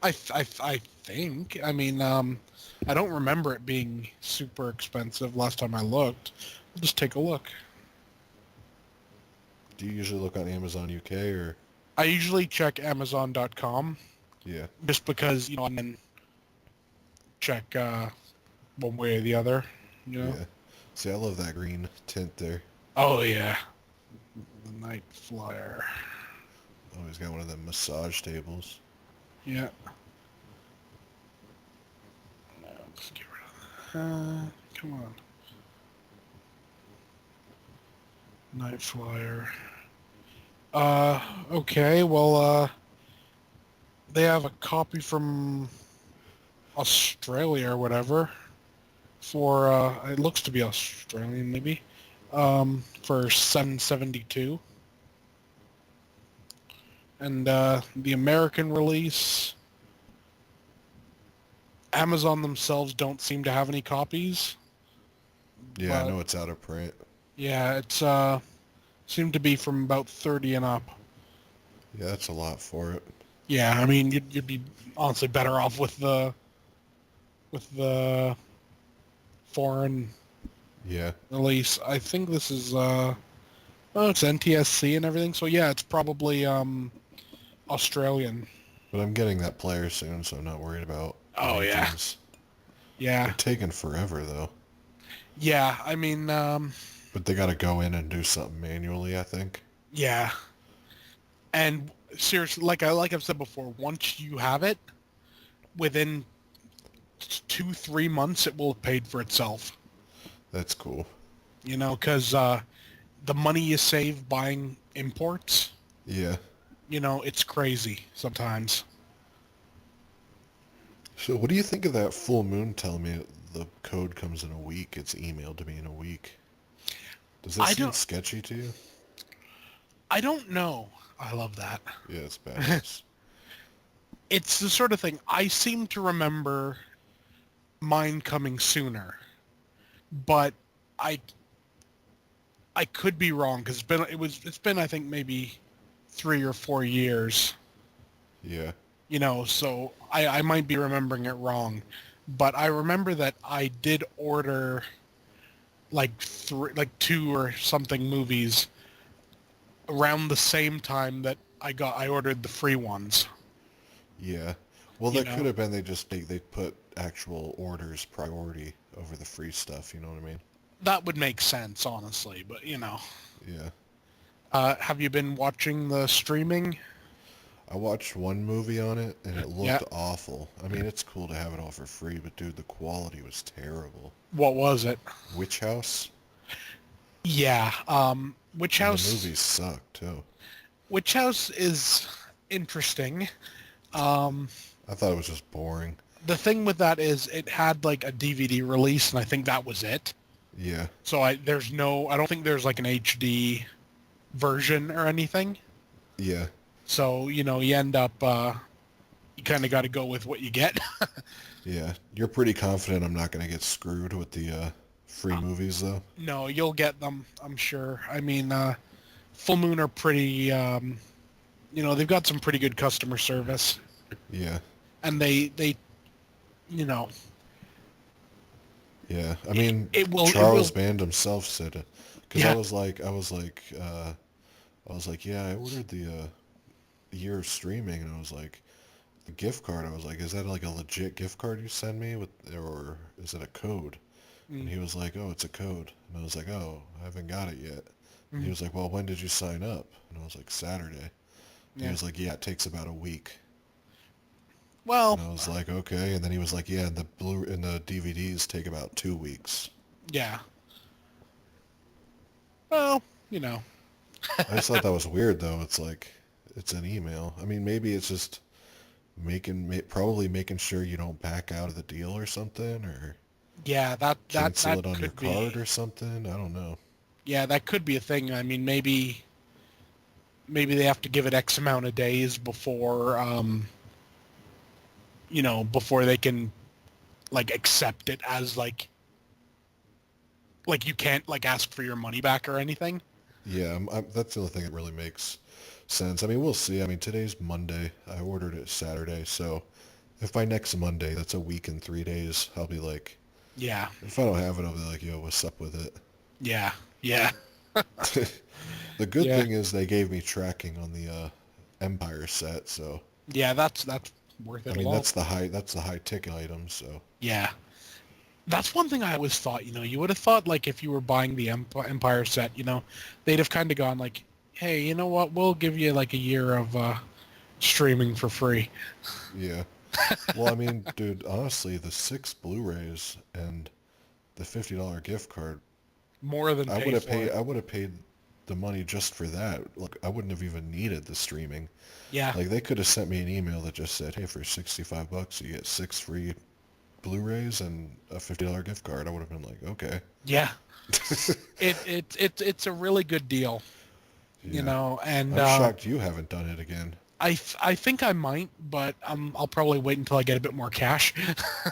I think. I mean, I don't remember it being super expensive last time I looked. I'll just take a look. Do you usually look on Amazon UK or? I usually check Amazon.com Yeah. just because, I can check one way or the other, you know? Yeah. See, I love that green tint there. Oh, yeah. The Night Flyer. Oh, he's got one of them massage tables. Yeah. No, let's get rid of that. Come on. Night Flyer. Okay, well, they have a copy from Australia or whatever for, it looks to be Australian maybe, for 772. And, the American release, Amazon themselves don't seem to have any copies, Yeah, I but know it's out of print. yeah, it's, seemed to be from about 30 and up. Yeah, that's a lot for it. Yeah, I mean, you'd be honestly better off with the foreign Yeah. release. I think this is it's NTSC and everything. So yeah, it's probably Australian. But I'm getting that player soon, so I'm not worried about Oh yeah. rankings. Yeah. They're taking forever, though. Yeah, I mean But they gotta go in and do something manually, I think. yeah. And seriously, like I've said before, once you have it, within 2-3 months it will have paid for itself. That's cool. Because the money you save buying imports, Yeah. it's crazy sometimes. So what do you think of that full moon telling me the code comes in a week? It's emailed to me in a week. Does that I seem don't sketchy to you? I don't know. I love that. Yeah, it's badass. It's the sort of thing I seem to remember mine coming sooner, but I I could be wrong because it's been I think maybe 3 or 4 years. Yeah. So I might be remembering it wrong, but I remember that I did order like two or something movies around the same time that I ordered the free ones. Yeah. Well, You that know, could have been they put actual orders priority over the free stuff, you know what I mean? that would make sense, honestly. But Yeah. have you been watching the streaming? I watched one movie on it and it Yeah. looked awful. I mean, it's cool to have it all for free, but dude, the quality was terrible. What was it? Witch House? Yeah. Witch And the House. movie sucked too. Witch House is interesting. Um, I thought it was just boring. the thing with that is it had like a DVD release, and I think that was it. Yeah. So I don't think there's like an HD version or anything. Yeah. So you end up you kind of got to go with what you get. Yeah. You're pretty confident I'm not going to get screwed with the free movies though? No, you'll get them, I'm sure. I mean, Full Moon are pretty. They've got some pretty good customer service, Yeah. and they you know Yeah. I mean, it will. Charles Band himself said it. Because Yeah. I was like, yeah, I ordered the year of streaming, and I was like, the gift card. I was like, is that like a legit gift card you send me with, or is it a code? And Mm, he was like, oh, it's a code. And I was like, oh, I haven't got it yet. And he mm, was like, well, when did you sign up? And I was like, Saturday. And he yeah. was like, yeah, it takes about a week. And Well, I was like, okay. And then he was like, yeah, and the DVDs take about 2 weeks. yeah. Well, you know. I just thought that was weird, though. It's like, it's an email. I mean, maybe it's just probably making sure you don't back out of the deal or something, or Yeah, that cancel it on your could card be. or something. I don't know. Yeah, that could be a thing. I mean, maybe they have to give it X amount of days before before they can like accept it as like you can't like ask for your money back or anything. Yeah, that's the only thing that really makes sense. I mean, we'll see. I mean, today's Monday. I ordered it Saturday, so if by next Monday, that's a week and 3 days, I'll be like, Yeah, if I don't have it, I'll be like, yo, what's up with yeah, yeah, it? The good yeah, thing is they gave me tracking on the Empire set, so yeah. That's worth I it mean alone. that's the high ticket item. So Yeah, that's one thing I always thought. You would have thought like if you were buying the Empire set, they'd have kind of gone like, hey, you know what? We'll give you like a year of streaming for free. yeah. Well, I mean, dude, honestly, the 6 Blu-rays and the $50 gift card, More than pay for it. I would have paid the money just for that. Like, I wouldn't have even needed the streaming. Yeah, Like, they could have sent me an email that just said, hey, for 65 bucks, you get 6 free Blu-rays and a $50 gift card. I would have been like, okay. yeah. It's a really good deal, Yeah. and I'm shocked you haven't done it again. I think I might, but I'll probably wait until I get a bit more cash.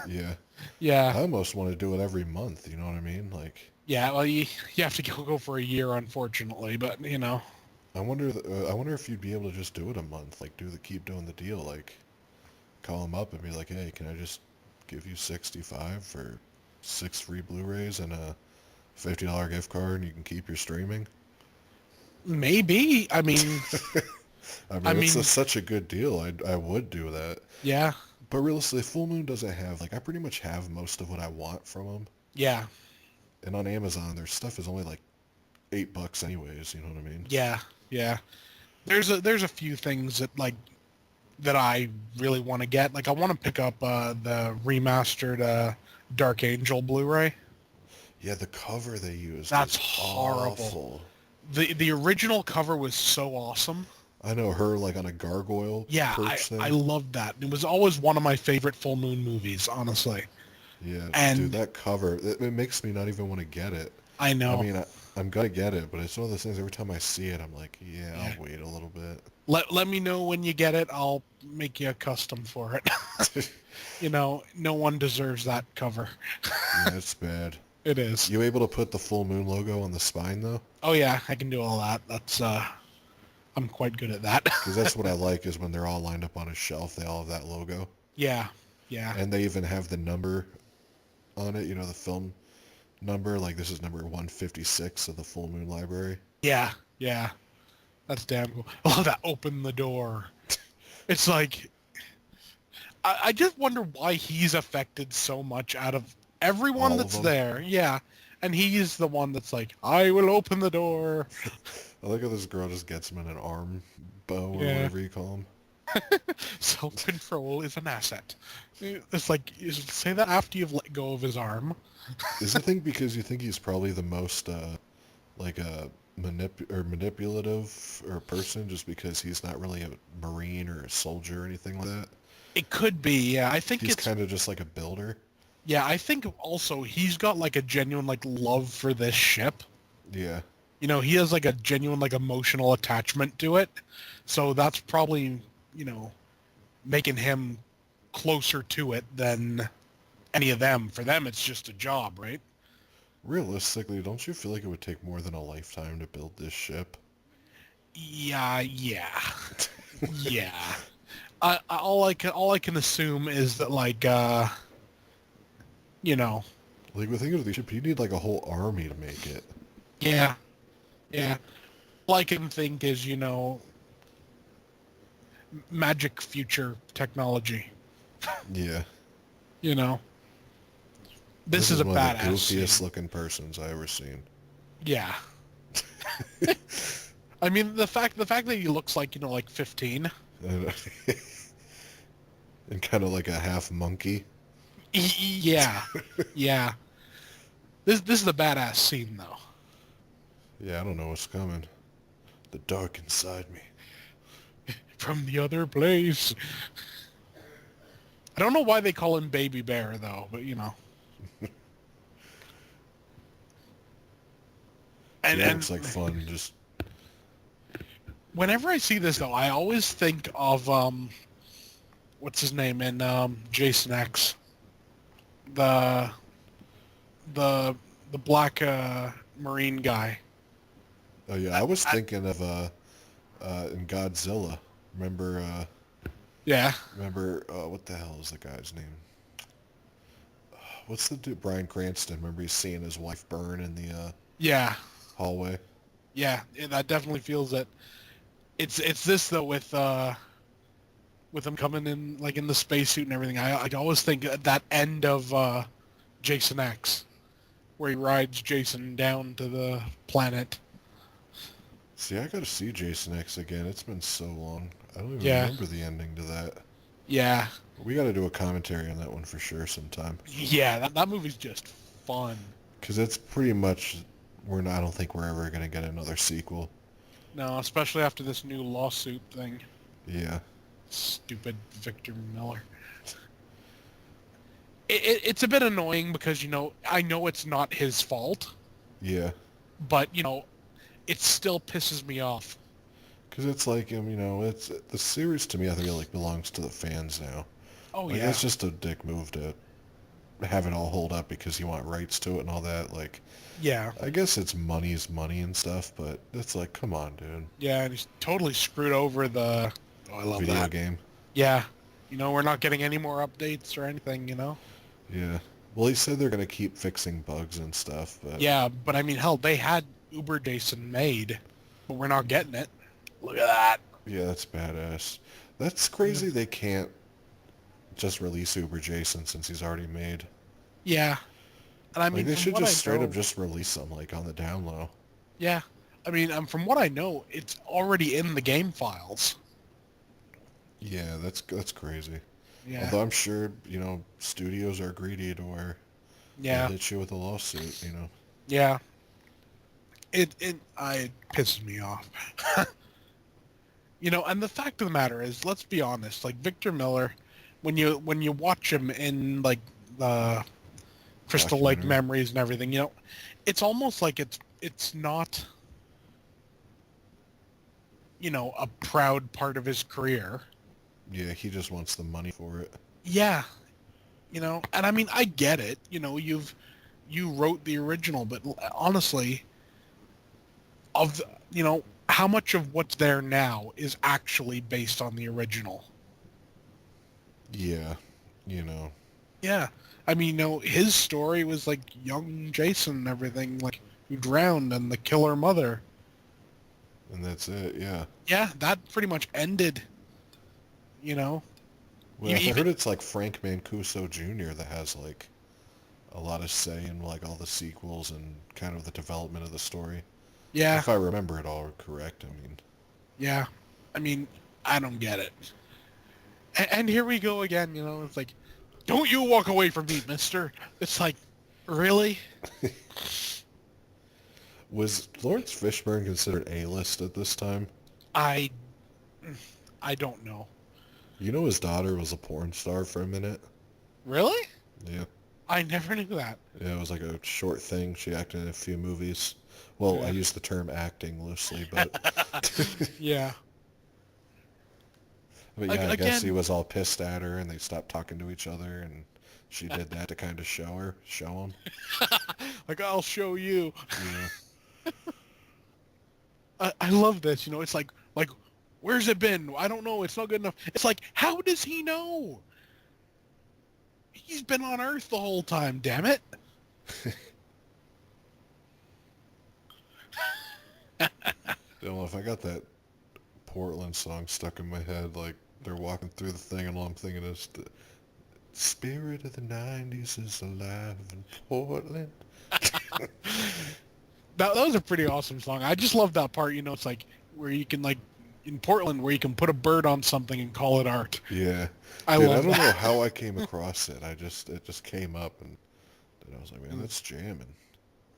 Yeah. Yeah, I almost want to do it every month, you know what I mean? Like, yeah. Well, you have to go for a year, unfortunately, but I wonder if you'd be able to just do it a month, like keep doing the deal, like call them up and be like, hey, can I just give you 65 for 6 free Blu-rays and a $50 gift card and you can keep your streaming? maybe. I I mean, mean, such a good deal. I would do that. yeah, But realistically, Full Moon doesn't have, like, I pretty much have most of what I want from them. yeah, And on Amazon, their stuff is only like $8 anyways, you know what I mean? yeah, yeah. There's a few things that I really want to get. Like I want to pick up the remastered Dark Angel Blu-ray. Yeah, the cover they used That's is horrible. awful. The original cover was so awesome. I know her like on a gargoyle Yeah, perch I thing. loved that. It was always one of my favorite full moon movies, honestly. Yeah, dude, And that cover, it makes me not even want to get it. I I know. mean, I'm gonna get it, but it's one of those things every time I see it, I'm like, yeah, Yeah. I'll wait a little bit. Let me know when you get it. I'll make you a custom for it. No one deserves that cover. Yeah, it's bad. It is. You able to put the full moon logo on the spine though? Oh yeah, I can do all that. That's I'm quite good at that. Because that's what I like is when they're all lined up on a shelf, they all have that logo. Yeah. Yeah. And they even have the number on it, the film number, like this is number 156 of the Full Moon Library. Yeah. Yeah. That's damn cool. Oh, that opened the door. It's like I just wonder why he's affected so much out of everyone All of that's them. there. Yeah. And he's the one that's like, I will open the door. I like how this girl just gets him in an arm bow or Yeah. whatever you call him. Self-control is an asset. It's like, you should say that after you've let go of his arm. Is the thing because you think he's probably the most like manipulative or person just because he's not really a marine or a soldier or anything like that? It could be, yeah. I think He's it's, kind of just like a builder. yeah, I think also he's got like a genuine like love for this ship. Yeah. He has like a genuine like emotional attachment to it. So that's probably, making him closer to it than any of them. For them, it's just a job, right? Realistically, don't you feel like it would take more than a lifetime to build this ship? Yeah, yeah, yeah. All I can assume is that like, you know, Like, with thinking of the ship, you need like a whole army to make it. yeah, yeah. All I can think is, magic future technology. Yeah. You know, this is a one of the badass scene. goofiest looking persons I ever seen. Yeah. I mean, the fact that he looks like, like 15. And, and kind of like a half monkey. Yeah. Yeah. This is a badass scene, though. Yeah, I don't know what's coming. The dark inside me. From the other place. I don't know why they call him Baby Bear, though, but, And, Yeah, it and looks like fun. Just whenever I see this, though, I always think of, what's his name in Jason X? The black Marine guy. Oh yeah, I was thinking of in Godzilla. Remember Yeah, remember what the hell is the guy's name? What's the dude? Bryan Cranston. Remember he's seeing his wife burn in the yeah, hallway. yeah. That definitely feels it. It's this though with him coming in like in the spacesuit and everything. I always think that end of Jason X, where he rides Jason down to the planet. See, I gotta see Jason X again. It's been so long. I don't even Yeah, remember the ending to that. yeah, We gotta do a commentary on that one for sure sometime. yeah. That movie's just fun. Because it's pretty much, we're not, I don't think we're ever gonna get another sequel. No, especially after this new lawsuit thing. Yeah. Stupid Victor Miller. It's a bit annoying because, I know it's not his fault, Yeah. but, it still pisses me off. Because it's like, it's the series to me, I feel like belongs to the fans now. Oh, Like, yeah. it's just a dick move to have it all hold up because you want rights to it and all that. Like, Yeah. I guess it's money's money and stuff, but it's like, come on, dude. Yeah, and he's totally screwed over the... Oh, I love Video that. game. Yeah. We're not getting any more updates or anything. Yeah. Well, he said they're gonna keep fixing bugs and stuff, but Yeah, but I mean, hell, they had Uber Jason made, but we're not getting it. Look at that. yeah, that's badass. That's crazy. They can't just release Uber Jason since he's already made. Yeah. And I Like mean, they from should what I just straight up know... just release them like on the down low. Yeah. I mean, from what I know, it's already in the game files. Yeah, that's crazy. Yeah. Although I'm sure studios are greedy to where they'll Yeah. hit you with a lawsuit. Yeah. It pisses me off. And the fact of the matter is, let's be honest, like Victor Miller, when you watch him in like the Crystal Lake Documentary. Memories and everything, it's almost like it's not, a proud part of his career. Yeah, he just wants the money for it. Yeah. And I mean, I get it. You wrote the original, but honestly, how much of what's there now is actually based on the original? Yeah, Yeah. I mean, his story was like young Jason and everything, like who drowned and the killer mother. and that's it. Yeah. Yeah, that pretty much ended, you know. Well, You I even heard it's like Frank Mancuso Jr. that has like a lot of say in like all the sequels and kind of the development of the story. Yeah, If I remember it all correct, I mean. yeah. I mean, I don't get it. And here we go again, it's like, don't you walk away from me, mister. It's like, really? Was Lawrence Fishburne considered A-list at this time? I I don't know. You know his daughter was a porn star for a minute? Really? Yeah. I never knew that. Yeah, it was like a short thing. She acted in a few movies. Well, I Yeah. use the term acting loosely, but Yeah. but yeah, I guess he Again, was all pissed at her and they stopped talking to each other and she did that to kind of show him. like, I'll show you. Yeah. I love this, it's like, where's it been? I don't know. It's not good enough. It's like, how does he know? He's been on Earth the whole time, damn it. I don't know if I got that Portland song stuck in my head, like they're walking through the thing and all I'm thinking is the spirit of the 90s is alive in Portland. That was a pretty awesome song. I just love that part, it's like where you can like in Portland where you can put a bird on something and call it art. Yeah. I Dude, love I don't that. know how I came across it. It just came up and I was like, man, that's jamming.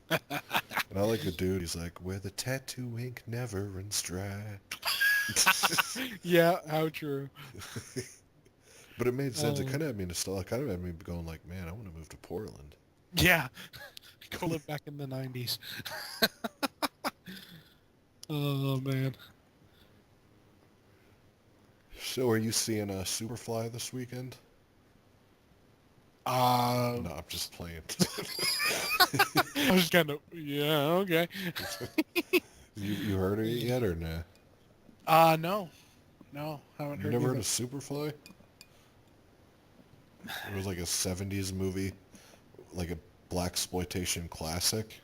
And I like the dude, he's like, where the tattoo ink never runs dry. Yeah, how true. But it made sense. It Um, kind of had me nostalgic. Kind of had me going like, man, I want to move to Portland. Yeah. Go live back in the 90s. Oh, man. So are you seeing Superfly this weekend? Uh, No, I'm just playing. I was kind of, yeah, okay. You heard of it yet or nah? No, no, haven't You heard never of heard it. of Superfly? It was like a '70s movie, like a black exploitation classic.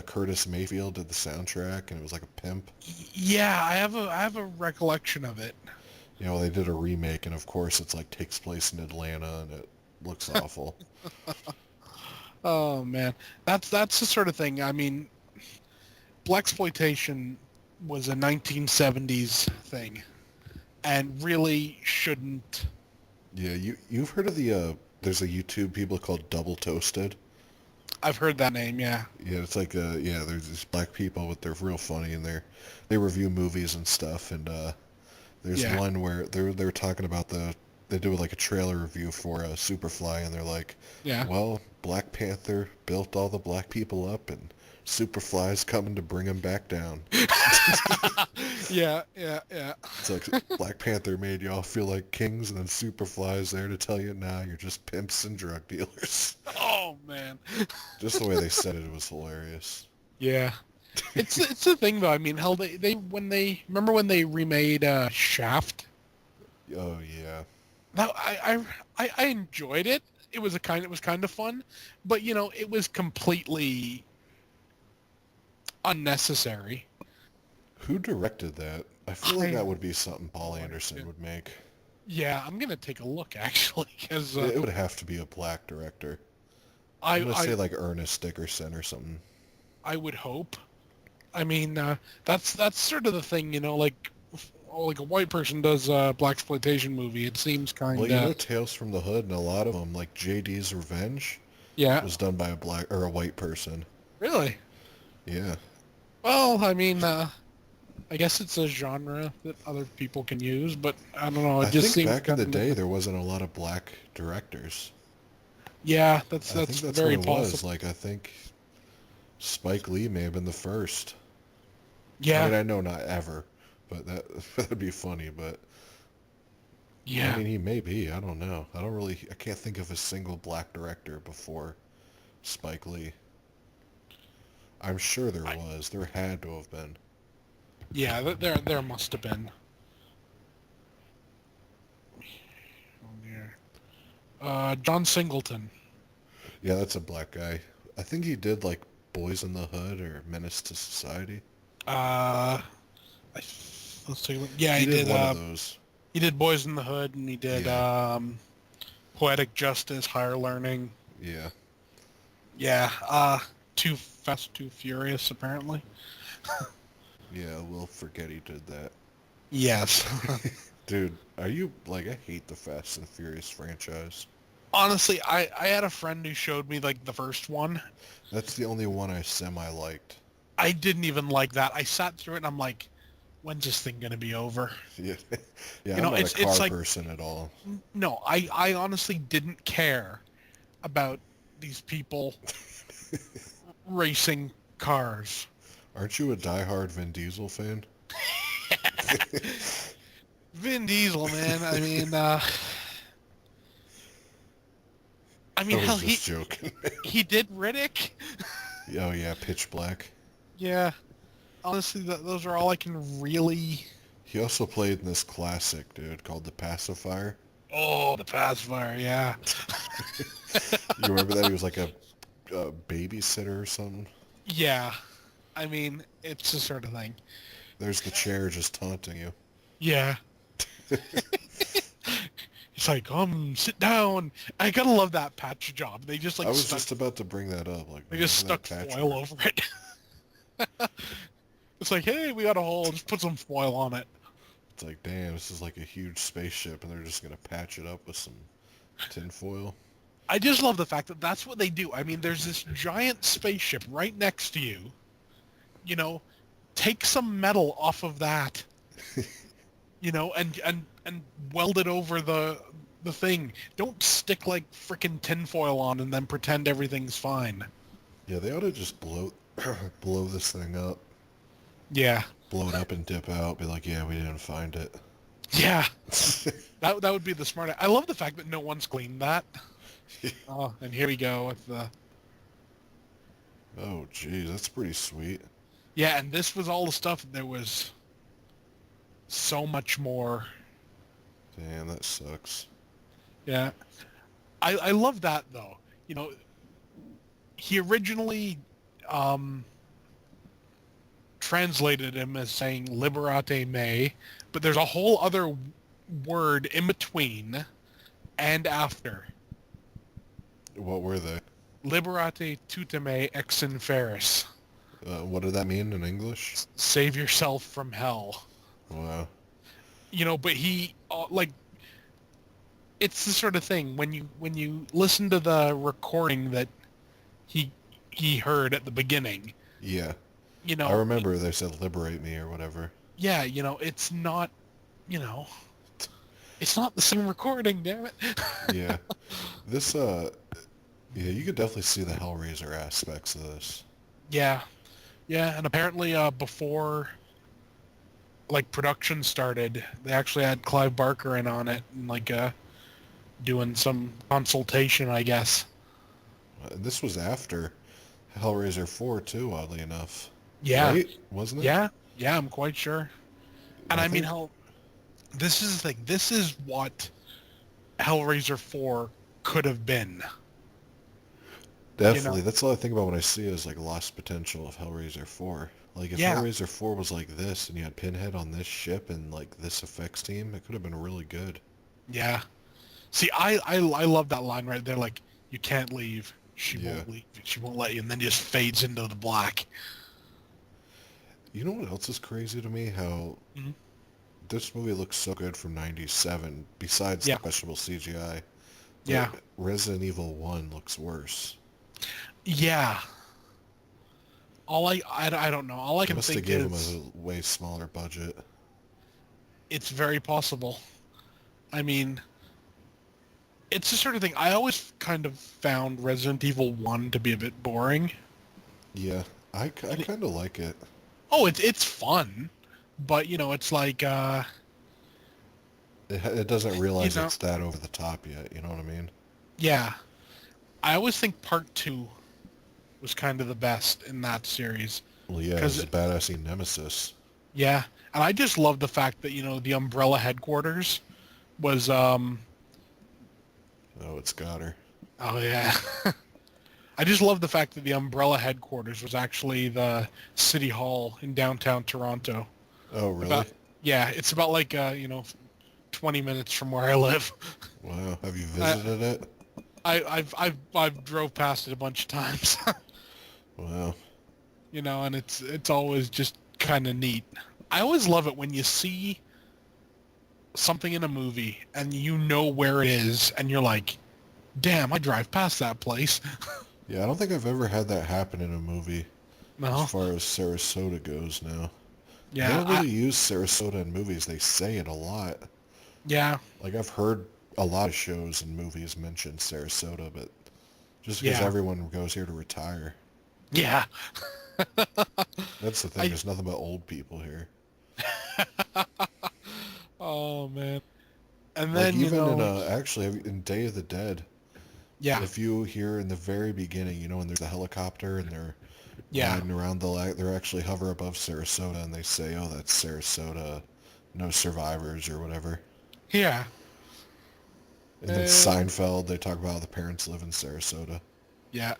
Curtis Mayfield did the soundtrack, and it was like a pimp. Yeah, I have a recollection of it. You know, they did a remake, and of course, it's like takes place in Atlanta, and it looks awful. Oh man, that's the sort of thing. I mean, blaxploitation was a 1970s thing, and really shouldn't. Yeah, you've heard of the there's a YouTube people called Double Toasted. I've heard that name. Yeah, Yeah, it's like yeah, there's these black people, but they're real funny, and they review movies and stuff. And there's yeah, one where they're talking about they do like a trailer review for Superfly, and they're like, yeah, well, Black Panther built all the black people up, and Superfly's coming to bring them back down. yeah, yeah, yeah. It's like Black Panther made y'all feel like kings, and then Superfly's there to tell you, nah, you're just pimps and drug dealers. Oh man, Just the way they said it was hilarious. yeah. It's the thing though. I mean, hell, they when they remember when they remade Shaft. Oh yeah. That I enjoyed it. It was kind of fun, but you know, it was completely unnecessary. Who directed that? I feel like I that would be something Paul Anderson would make. Yeah, I'm gonna take a look actually, because It would have to be a black director. I, I'm gonna I say like Ernest Dickerson or something. I would hope. I mean, that's sort of the thing, you know, like a white person does a black exploitation movie. It seems Well, kind you of know Tales from the Hood, and a lot of them, like JD's Revenge, yeah. was done by a black or a white person. Really? Yeah. Well, I mean, I guess it's a genre that other people can use, but I don't know. It I just think seems back in kind the of day there wasn't a lot of black directors. yeah. I That's think that's what very it was. possible. Like I think Spike Lee may have been the first. I Yeah, mean, I know not ever, but that'd be funny. But I yeah. mean, he may be. I don't know. I can't think of a single black director before Spike Lee. I'm sure there I, was. There had to have been. yeah, there must have been. Oh dear. John Singleton. Yeah, that's a black guy. I think he did like Boys in the Hood or Menace to Society. Uh, I, let's take a look. Yeah, He did one of those. he did Boys in the Hood, and he did Yeah, Poetic Justice, Higher Learning. yeah. Yeah, Too Fast, Too Furious, apparently. Yeah, we'll forget he did that. Yes. Dude, are you like I hate the Fast and Furious franchise. Honestly, I had a friend who showed me like the first one. That's the only one I semi liked. I didn't even like that. I sat through it and I'm like, when's this thing gonna be over? Yeah, yeah. You I'm know, not a car it's like person at all. no, I honestly didn't care about these people racing cars. Aren't you a diehard Vin Diesel fan? Vin Diesel, man. I mean, I hell, was just joking. he did Riddick. Oh yeah, Pitch Black. Yeah, honestly, those are all I can really. He also played in this classic, dude, called The Pacifier. Oh, the pacifier, yeah. You remember that? He was like a babysitter or something. Yeah, I mean, it's the sort of thing. There's the chair just taunting you. Yeah. It's like, sit down. I gotta love that patch job. They just I like was stuck. just about to bring that up. Like, They just stuck foil over it. It's like, hey, we got a hole. Just put some foil on it. It's like, damn, this is like a huge spaceship, and they're just gonna patch it up with some tinfoil. I just love the fact that that's what they do. I mean, there's this giant spaceship right next to you. You know, take some metal off of that. You know, and weld it over the thing. Don't stick like frickin' tinfoil on and then pretend everything's fine. Yeah, they ought to just blow this thing up, Yeah. blow it up and dip out. Be like, yeah, we didn't find it. Yeah. That would be the smart. I love the fact that no one's cleaned that. And here we go with the. Oh, geez, that's pretty sweet. Yeah, and this was all the stuff. There was so much more. Damn, that sucks. Yeah, I love that though. You know, he originally um, translated him as saying "liberate me," but there's a whole other word in between and after. What were they? Liberate tutame ex inferis. What did that mean in English? Save yourself from hell. Wow. You know, but he like it's the sort of thing when you listen to the recording that he he heard at the beginning. Yeah. You I know, remember they said liberate me or whatever. yeah, you know, it's not, you know, it's not the same recording, damn it. Yeah. This, yeah, you could definitely see the Hellraiser aspects of this. Yeah, yeah, and apparently before like production started, they actually had Clive Barker in on it and like doing some consultation, I guess. And this was after Hellraiser 4 too, oddly enough. Yeah, Right? Wasn't it? yeah, yeah, I'm quite sure. And I I mean, think hell, this is the thing. This is what Hellraiser 4 could have been. You know? definitely. That's all I think about when I see it is like lost potential of Hellraiser 4. Like if Yeah, Hellraiser 4 was like this and you had Pinhead on this ship and like this effects team, it could have been really good. yeah. See, I love that line right there. Like, you can't leave. She Yeah. won't leave. She won't let you. And then just fades into the black. You know what else is crazy to me? How Mhm. this movie looks so good from 97, besides the Yeah, questionable CGI. yeah, But Resident Evil 1 looks worse. yeah. I don't know. All I They can must have think gave him is a way smaller budget. it's very possible. I mean, it's the sort of thing. I always kind of found Resident Evil 1 to be a bit boring. Yeah, I And it, kind of like it. oh, it's fun, but you know, it's like It doesn't you realize know, it's that over the top yet, you know what I mean? yeah. I always think part 2 was kind of the best in that series Well, yeah, it was because a badassy nemesis. yeah, and I just love the fact that you know the Umbrella headquarters was Oh, it's got her. oh yeah. I just love the fact that the Umbrella headquarters was actually the city hall in downtown Toronto. Oh, really? About yeah, it's about like 20 minutes from where I live. Wow. Have you I, visited it? I've drove past it a bunch of times, Wow. you know, and it's always just kind of neat. I always love it when you see something in a movie and you know where it is and you're like, damn, I drive past that place. Yeah, I don't think I've ever had that happen in a movie as No, far as Sarasota goes now. They yeah, don't really use Sarasota in movies. They say it a lot. yeah, Like I've heard a lot of shows and movies mention Sarasota, but just because yeah, everyone goes here to retire. yeah. That's the thing. I There's nothing but old people here. oh man, and Like then even in actually in Day of the Dead, yeah, if you hear in the very beginning, you know, when there's a helicopter and they're yeah, riding around the lake, they're actually hover above Sarasota and they say, "Oh, that's Sarasota, no survivors" or whatever. yeah. And then Uh, Seinfeld, they talk about how the parents live in Sarasota. yeah.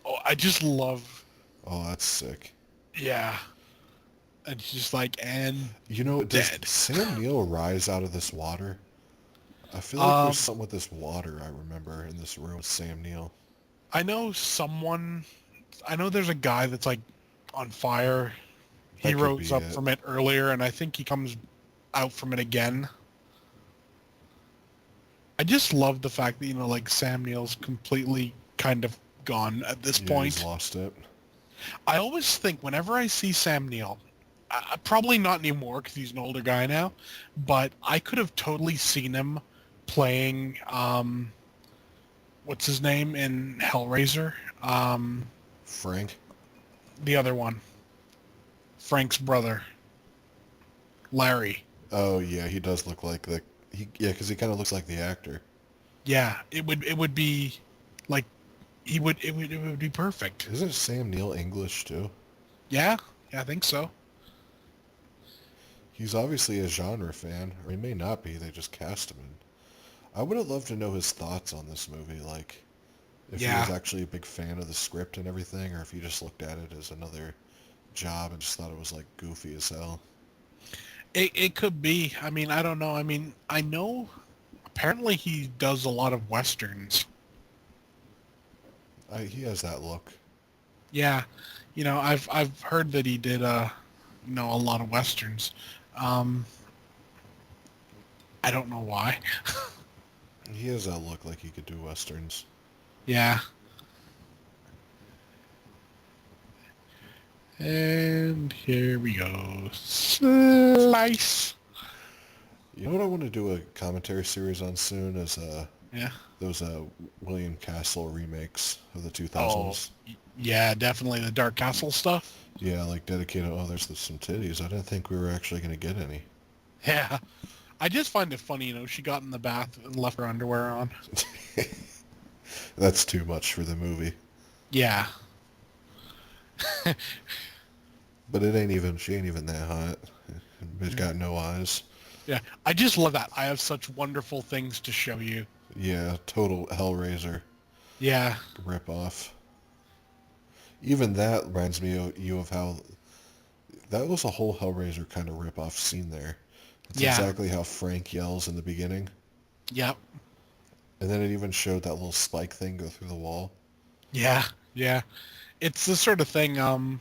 Oh, I just love. Oh, that's sick. Yeah, and it's just like and You know, does dead. Sam Neill rise out of this water? I feel like there's Um, something with this water I remember in this room with Sam Neill. I know someone. I know there's a guy that's like on fire. He That could rose be up it. from it earlier, and I think he comes out from it again. I just love the fact that like Sam Neill's completely kind of gone at this Yeah, he's point. lost it. I always think whenever I see Sam Neill, probably not anymore because he's an older guy now, but I could have totally seen him playing what's his name in Hellraiser, Frank? the other one, Frank's brother, Larry. Oh, yeah, he does look like the... yeah, because he kind of looks like the actor. Yeah, it would be like it would be perfect. Isn't Sam Neill English, too? Yeah, Yeah, I think so. He's obviously a genre fan, or he may not be. They just cast him in. I would have loved to know his thoughts on this movie, like if he was Yeah, actually a big fan of the script and everything, or if he just looked at it as another job and just thought it was like goofy as hell. it could be. I mean, I don't know. I mean, I know apparently he does a lot of westerns. He has that look. Yeah, I've heard that he did a lot of westerns. Um, I don't know why. He has that look like he could do westerns. Yeah. And here we go. Slice. You know what I want to do a commentary series on soon is Yeah. those William Castle remakes of the Oh, 2000s. yeah, definitely the Dark Castle stuff. Yeah, like dedicated. Oh, there's some titties. I didn't think we were actually going to get any. Yeah. I just find it funny, she got in the bath and left her underwear on. That's too much for the movie. Yeah. But it ain't even. She ain't even that hot. Bitch got no eyes. Yeah. I just love that. I have such wonderful things to show you. Yeah, total Hellraiser Yeah. ripoff. Even that reminds me of you of how that was a whole Hellraiser kind of ripoff scene there. That's Yeah. exactly how Frank yells in the beginning. Yep. And then it even showed that little spike thing go through the wall. Yeah. Yeah. It's the sort of thing, oh,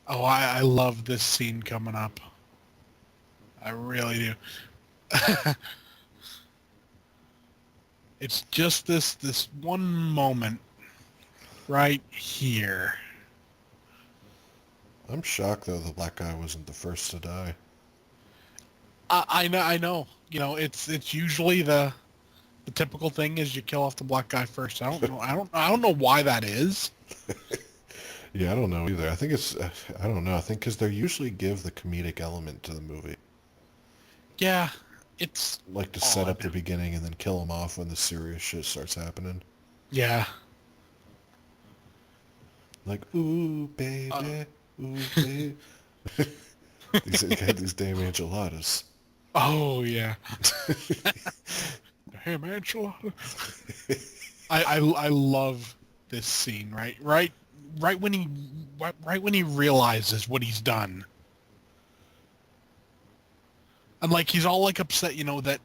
I love this scene coming up. I really do. It's just this one moment right here. I'm shocked though the black guy wasn't the first to die. I know, I know. It's usually the typical thing is you kill off the black guy first. I don't know why that is. Yeah, I don't know either. I think it's I don't know. I think because they usually give the comedic element to the movie, Yeah, it's like to set up odd. the beginning and then kill him off when the serious shit starts happening. Yeah. Like, ooh, Uh, baby, ooh, baby. These got these damn enchiladas. oh yeah. Hey man, I love this scene. Right when he realizes what he's done, and like he's all like upset, that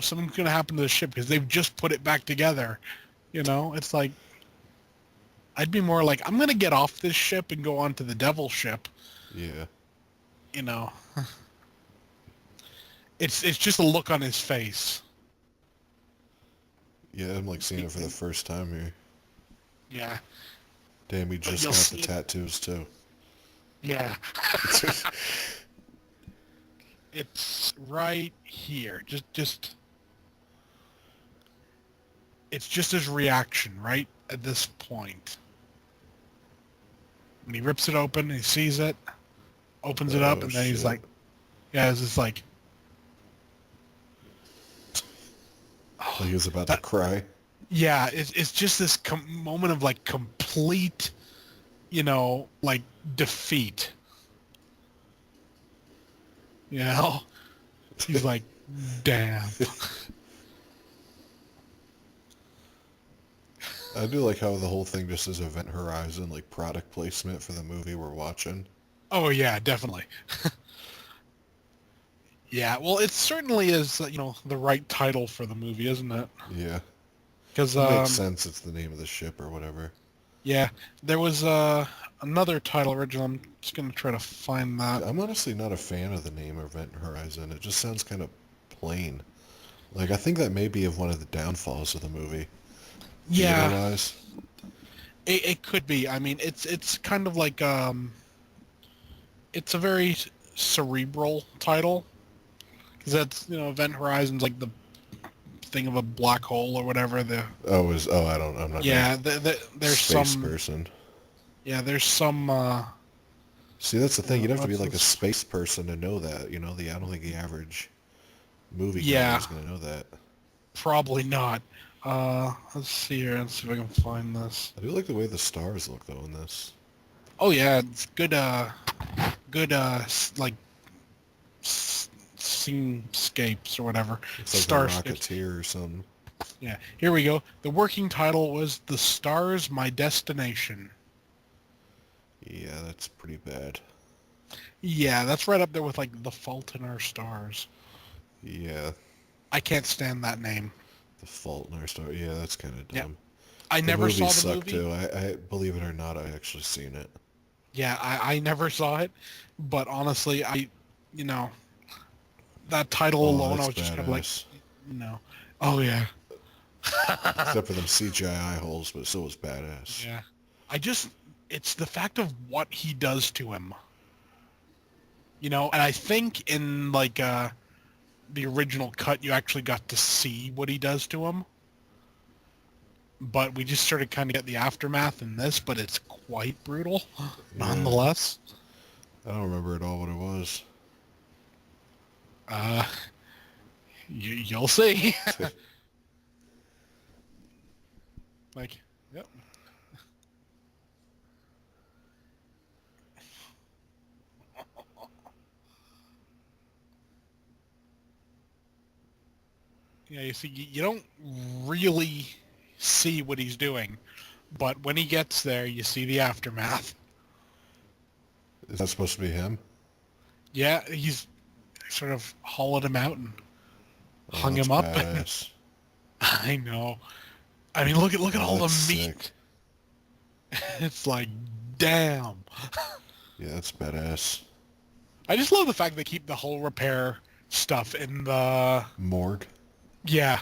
something's gonna happen to the ship because they've just put it back together. It's like I'd be more like I'm gonna get off this ship and go on to the devil ship. Yeah. You know, it's just a look on his face. Yeah, I'm like seeing it for the first time here. Yeah, Damn, he but just you'll got see the it. tattoos too. Yeah, it's right here. Just it's just his reaction right at this point. When he rips it open, he sees it, opens it up, Oh and then he's shit. like, yeah, it's just like, Like he was about to that, cry. yeah, it's just this moment of like complete, like defeat. He's like, damn. I do like how the whole thing just is Event Horizon, like product placement for the movie we're watching. Oh yeah, definitely. Yeah, well, it certainly is, the right title for the movie, isn't it? Yeah. Because, It makes sense it's the name of the ship or whatever. yeah, there was another title original. I'm just gonna try to find that. I'm honestly not a fan of the name Event Horizon. It just sounds kind of plain. Like, I think that may be of one of the downfalls of the movie, Yeah, theater-wise. it could be. I mean, it's kind of like it's a very cerebral title because that's Event Horizon's like the thing of a black hole or whatever. I'm not Yeah, a there's space some. person. Yeah, there's some. See, that's the thing. You'd have to be What's like a this? space person to know that. I don't think the average moviegoer Yeah, is going to know that. probably not. Let's see here. Let's see if I can find this. I do like the way the stars look, though, in this. Oh yeah, it's good. Like scenescapes or whatever. It's like the Starscapes. Rocketeer or something. Yeah. Here we go. The working title was "The Stars, My Destination." Yeah, that's pretty bad. Yeah, that's right up there with like "The Fault in Our Stars." Yeah, I can't stand that name. The Fault in Our Star. Yeah, that's kind of Yeah. dumb. I The never movie saw the sucked movie. too. I believe it or not, I actually seen it. Yeah, I never saw it, but honestly, you know, that title Oh, alone, I that's was just kind of like, badass. no. Oh yeah. Except for them CGI holes, but it still was badass. Yeah. I just, it's the fact of what he does to him, and I think in like the original cut, you actually got to see what he does to him, but we just sort of kind of get the aftermath in this, but it's quite brutal, Yeah, nonetheless. I don't remember at all what it was. Uh, you'll see. Like, yep. Yeah, you see, you don't really see what he's doing, but when he gets there, you see the aftermath. Is that supposed to be him? Yeah, he's sort of hollowed him out and Oh, hung that's him up. And badass. I know. I mean, look at Oh, all the that's meat. sick. It's like, damn. Yeah, that's badass. I just love the fact they keep the whole repair stuff in the Morgue. yeah,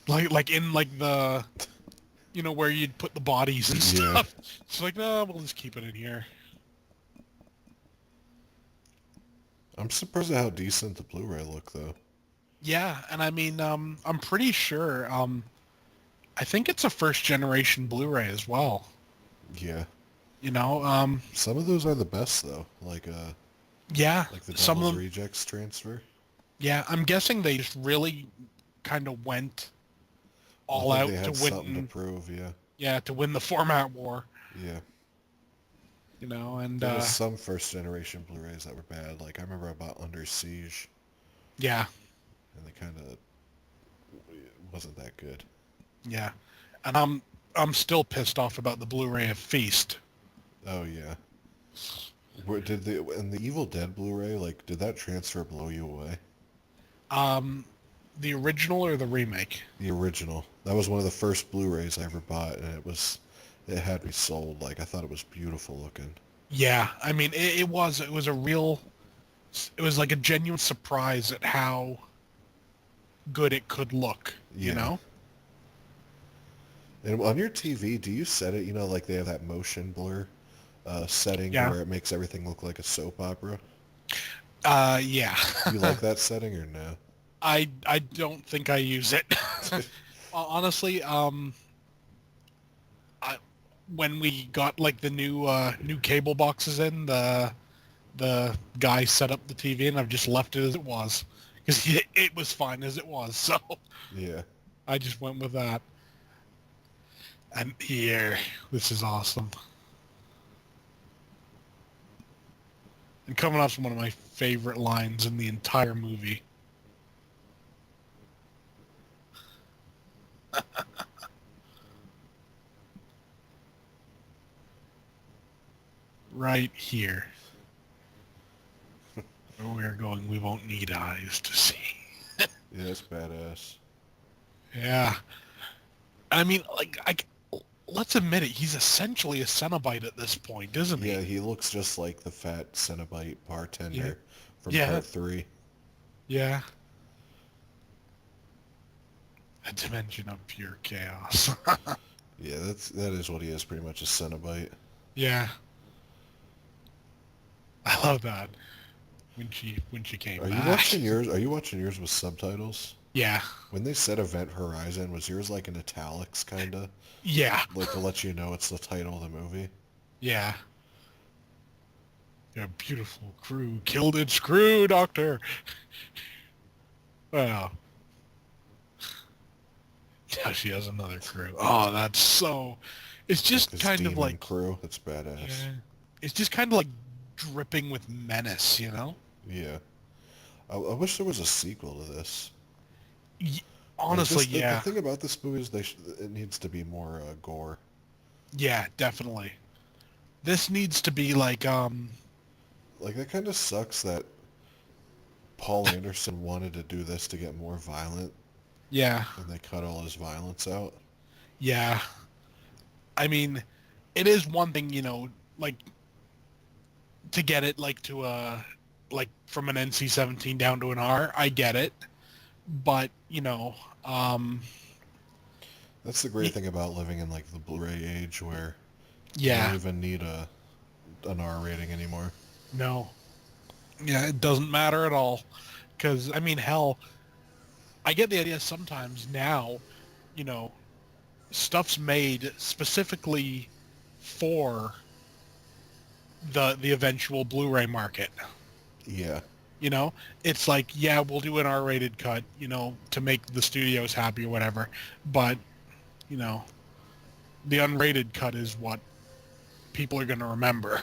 like in like the where you'd put the bodies and Yeah. stuff. It's like, no, we'll just keep it in here. I'm surprised at how decent the Blu-ray look, though. Yeah, and I mean, I'm pretty sure, I think it's a first generation Blu-ray as well. Yeah. You know, Some of those are the best, though. yeah, Like the some of Devil's them. Rejects transfer. Yeah, I'm guessing they just really kind of went I all think they out to had something to win. prove, yeah. Yeah, to win the format war. Yeah. And There was some first generation Blu-rays that were bad. Like, I remember I bought Under Siege, yeah, and they kind of wasn't that good. yeah, and I'm still pissed off about the Blu-ray of Feast. Oh, yeah. And the Evil Dead Blu-ray, like, did that transfer blow you away? Um, the original or the remake? The original. That was one of the first Blu-rays I ever bought, and it had me sold. Like, I thought it was beautiful looking. Yeah, I mean it was it was like a genuine surprise at how good it could look. Yeah. And on your TV, do you set it, like they have that motion blur setting Yeah. where it makes everything look like a soap opera? Yeah. You like that setting or no? I don't think I use it. Honestly, when we got like the new cable boxes in, the guy set up the TV and I've just left it as it was because it was fine as it was. So Yeah. I just went with that. And here, this is awesome. And coming off from one of my favorite lines in the entire movie. Right here. Where we're going, we won't need eyes to see. Yeah, it's badass. Yeah. I mean, let's admit it, he's essentially a Cenobite at this point, isn't he? Yeah, he looks just like the fat Cenobite bartender from Yeah. part 3. Yeah. A dimension of pure chaos. Yeah, that is what he is, pretty much a Cenobite. Yeah. I love that. When she came Are you back. watching yours? Are you watching yours with subtitles? Yeah. When they said Event Horizon, was yours like in italics, kinda? Yeah. Like to let you know it's the title of the movie? Yeah. Your beautiful crew killed its crew, Doctor. Well. Now she has another crew. Oh, that's so... It's just His kind of demon like... crew. That's badass. Yeah. it's just kind of like dripping with menace, you know? Yeah. I wish there was a sequel to this. Y- Like Honestly, this, the yeah. thing about this movie is it needs to be more gore. Yeah, definitely. This needs to be like, Like that kind of sucks that Paul Anderson wanted to do this to get more violent, yeah, and they cut all his violence out. yeah. I mean, it is one thing, like to get it like to a like from an NC-17 down to an R. I get it, but um, That's the great y- thing about living in like the Blu-ray age, where you don't yeah, even need an R rating anymore. no, yeah, it doesn't matter at all. Because I mean, hell, I get the idea sometimes now, you know, stuff's made specifically for the eventual Blu-ray market. Yeah, You know, it's like, yeah, we'll do an R-rated cut, to make the studios happy or whatever. But, you know, the unrated cut is what people are going to remember.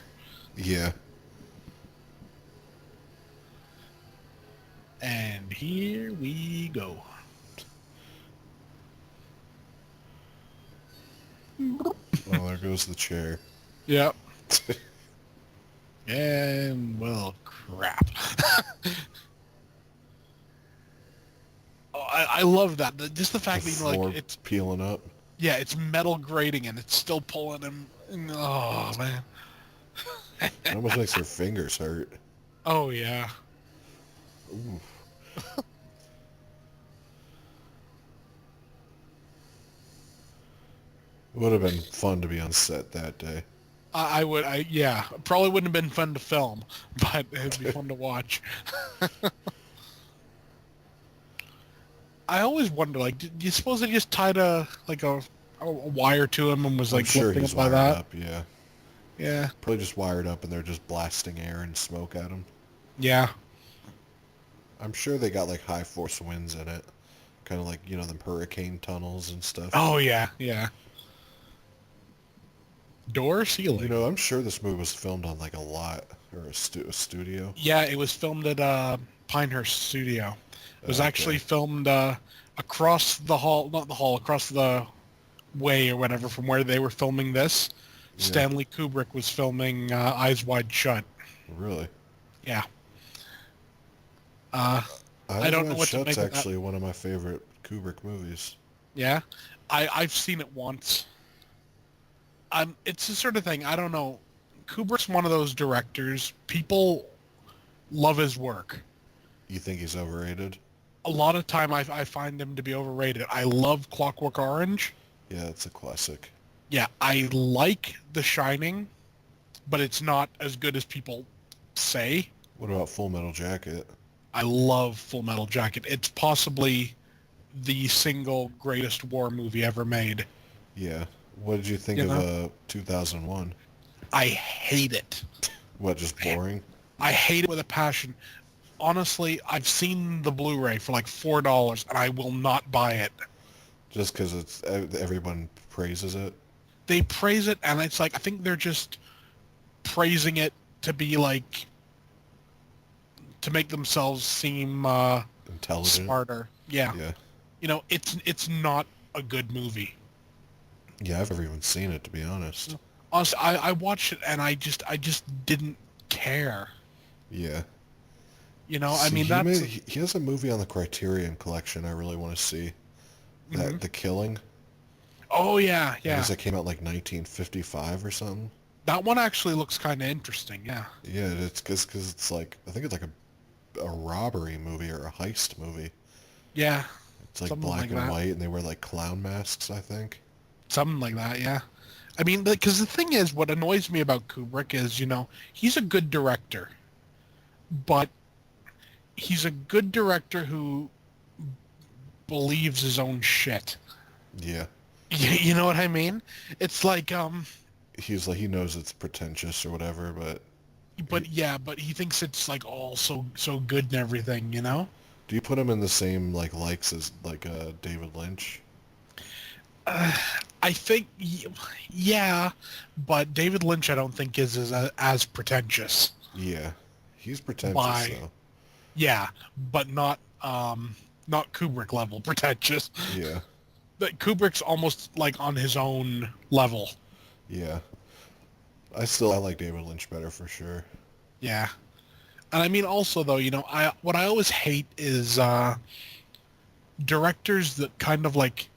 yeah. And here we go. Oh, there goes the chair. Yep. And, well, crap. Oh, I love that. Just the The fact that, like, floor peeling up. yeah, it's metal grating and it's still pulling him. Oh, man. It almost makes her fingers hurt. Oh, yeah. Ooh. It would have been fun to be on set that day. Yeah, probably wouldn't have been fun to film, but it'd be fun to watch. I always wonder, like, do you suppose they just tied a wire to him and was I'm like sure lifting he's him by wired that? up, yeah. Yeah, Probably just wired up and they're just blasting air and smoke at him. yeah. I'm sure they got like high force winds in it. Kind of like, them hurricane tunnels and stuff. Oh yeah, yeah. Door ceiling. I'm sure this movie was filmed on like a lot or a studio. Yeah, it was filmed at Pinehurst Studio. It was actually Okay. filmed across the hall, not the hall, across the way or whatever from where they were filming this. Yeah, Stanley Kubrick was filming Eyes Wide Shut. really. Yeah. Uh, I Eyes don't know Wide what to Shut's make of that. actually one of my favorite Kubrick movies. Yeah. I've seen it once. It's the sort of thing, I don't know. Kubrick's one of those directors. People love his work. You think he's overrated? A lot of time I find him to be overrated. I love Clockwork Orange. Yeah, it's a classic. Yeah, I like The Shining, but it's not as good as people say. What about Full Metal Jacket? I love Full Metal Jacket. It's possibly the single greatest war movie ever made. Yeah. What did you think You of know? 2001? I hate it. What, just boring? I hate it with a passion. Honestly, I've seen the Blu-ray for like $4 and I will not buy it. Just because everyone praises it? They praise it and it's like, I think they're just praising it to be like, to make themselves seem Intelligent? smarter. Yeah. Yeah. It's not a good movie. Yeah, I've never even seen it, to be honest. Honestly, I watched it and I just didn't care. Yeah. I See, mean, that's... he has a movie on the Criterion Collection I really want to see. Mhm. The Killing. Oh, yeah, I yeah. guess that came out like 1955 or something. That one actually looks kind of interesting, yeah. Yeah, it's because it's like, I think it's like a robbery movie or a heist movie. Yeah, It's like something black like and that. white, and they wear like clown masks, I think. Something like that, yeah. I mean, because the thing is, what annoys me about Kubrick is, he's a good director, but he's a good director who believes his own shit. Yeah. You know what I mean? It's like, He's like, he knows it's pretentious or whatever, but but he thinks it's like all so good and everything, you know? do you put him in the same like likes as like David Lynch? I think, yeah, but David Lynch, I don't think is as pretentious. Yeah, he's pretentious By though. Yeah, but not Kubrick level pretentious. Yeah, But Kubrick's almost like on his own level. yeah. I like David Lynch better for sure. Yeah, and I mean also though, I what I always hate is directors that kind of like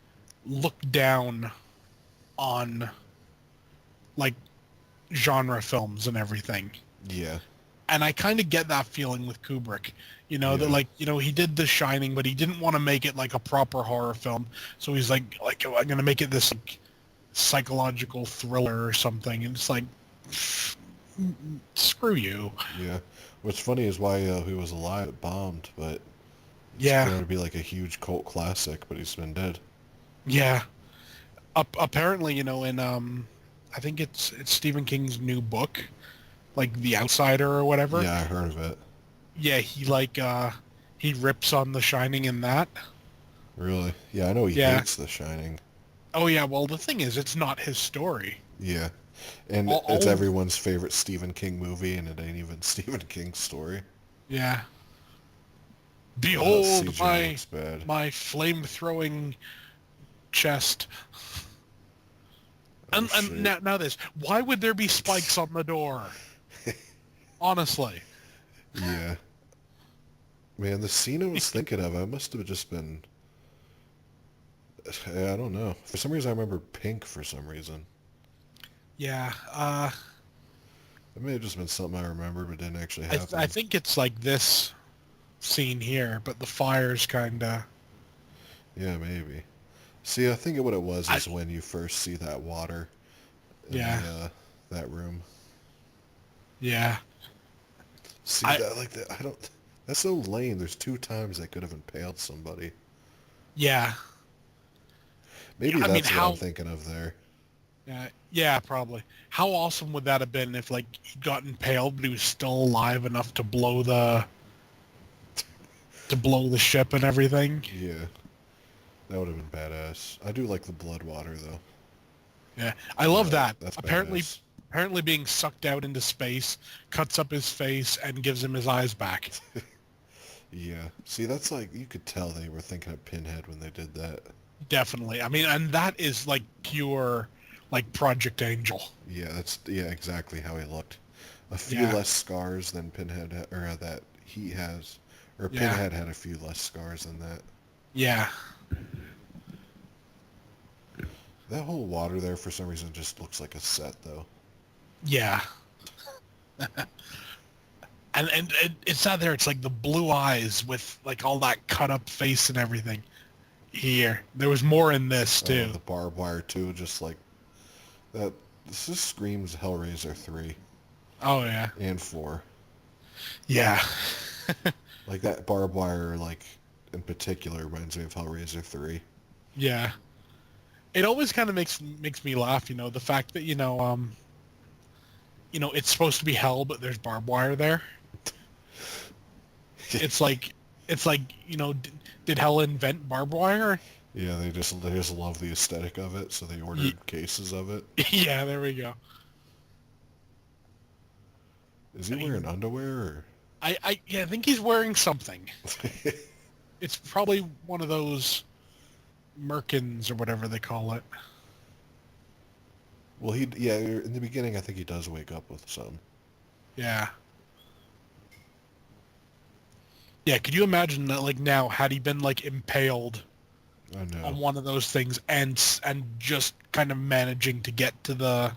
look down on like genre films and everything. Yeah, And I kind of get that feeling with Kubrick. That yeah, like, he did The Shining, but he didn't want to make it like a proper horror film. So he's like I'm going to make it this like psychological thriller or something. And it's like, screw you. yeah. What's funny is why he was alive, it bombed, but it's Yeah, going to be like a huge cult classic, but he's been dead. yeah. Apparently, in I think it's Stephen King's new book, like The Outsider or whatever. Yeah, I heard of it. Yeah, he rips on The Shining in that. Really? Yeah, I know he Yeah. hates The Shining. Oh yeah. Well, the thing is, it's not his story. Yeah, and it's All everyone's favorite Stephen King movie, and it ain't even Stephen King's story. Yeah. The Behold CGI looks bad. my flame throwing chest. Oh And shit. now this. Why would there be spikes on the door? Honestly. Yeah. Man, the scene I was thinking of, I must have just been, I don't know. For some reason, I remember pink for some reason. Yeah. It may have just been something I remember, but didn't actually I happen. think it's like this scene here, but the fire's kind of. Yeah, maybe. See, I think what it was I is when you first see that water in Yeah. that room. Yeah. See I that like that? I don't. That's so lame. There's two times they could have impaled somebody. Yeah. Maybe I mean, that's what I'm how? thinking of there. Yeah, probably. How awesome would that have been if like he got impaled, but he was still alive enough to blow the ship and everything? Yeah, that would have been badass. I do like the blood water though. Yeah, I love that. That's Apparently, badass. apparently being sucked out into space cuts up his face and gives him his eyes back. Yeah. See, that's like you could tell they were thinking of Pinhead when they did that. Definitely. I mean, and that is like pure, like Project Angel. Yeah, exactly how he looked. A few Yeah, less scars than or that he has, or yeah, Pinhead had a few less scars than that. yeah, That whole water there for some reason just looks like a set though. yeah. And it's not there. It's like the blue eyes with like all that cut up face and everything. Here, there was more in this Oh, too. the barbed wire too, just like that. This just screams Hellraiser 3 Oh yeah, and 4. yeah, Like that barbed wire, like in particular, reminds me of Hellraiser 3. yeah. It always kind of makes me laugh. The fact that it's supposed to be hell, but there's barbed wire there. It's like it's like did hell invent barbed wire? Yeah, they just love the aesthetic of it, so they Ye- ordered cases of it. Yeah, there we go. Is I he wearing mean, underwear I think he's wearing something. or? It's probably one of those merkins or whatever they call it. Well, yeah, in the beginning, I think he does wake up with some. Yeah. Yeah, could you imagine that like now had he been like impaled I on know, one of those things and just kind of managing to get to the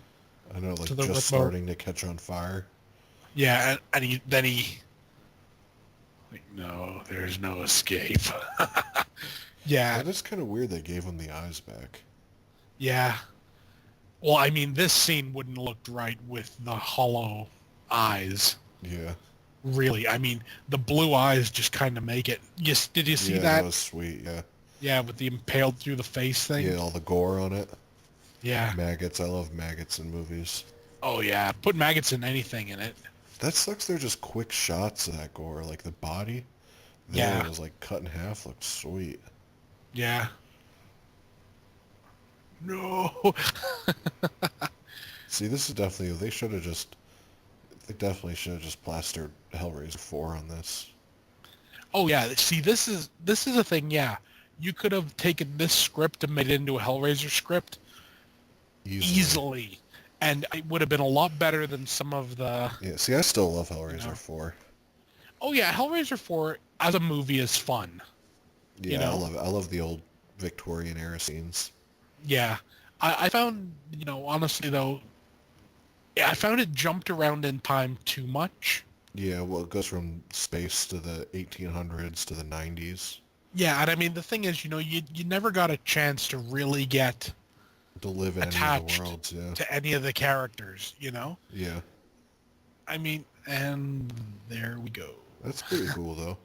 I know, to like the just remote. starting to catch on fire. Yeah, and he like no, there's no escape. Yeah, That is kind of weird. They gave him the eyes back. yeah. Well, I mean, this scene wouldn't look right with the hollow eyes. Yeah, Really, I mean, the blue eyes just kind of make it. Yes, did you see yeah, that that? was sweet. Yeah, Yeah, with the impaled through the face thing. yeah, all the gore on it. Yeah. Maggots. I love maggots in movies. Oh yeah, put maggots in anything in it. That sucks. They're just quick shots of that gore. Like the body there Yeah, was like cut in half. Looked sweet. yeah. No. See, this is definitely, they definitely should have just plastered Hellraiser 4 on this. Oh yeah, see this is a thing, yeah. You could have taken this script and made it into a Hellraiser script Easily. easily. And it would have been a lot better than some of the, Yeah, see, I still love you Hellraiser know. 4. Oh yeah, Hellraiser 4 as a movie is fun, you Yeah, I know. love it. I love the old Victorian era scenes. Yeah. I found, honestly though, yeah, I found it jumped around in time too much. Yeah, well, it goes from space to the 1800s to the 90s Yeah, and I mean the thing is, you never got a chance to really get to live in any of the attached worlds. Yeah, to any of the characters. yeah, I mean, and there we go. that's pretty cool though.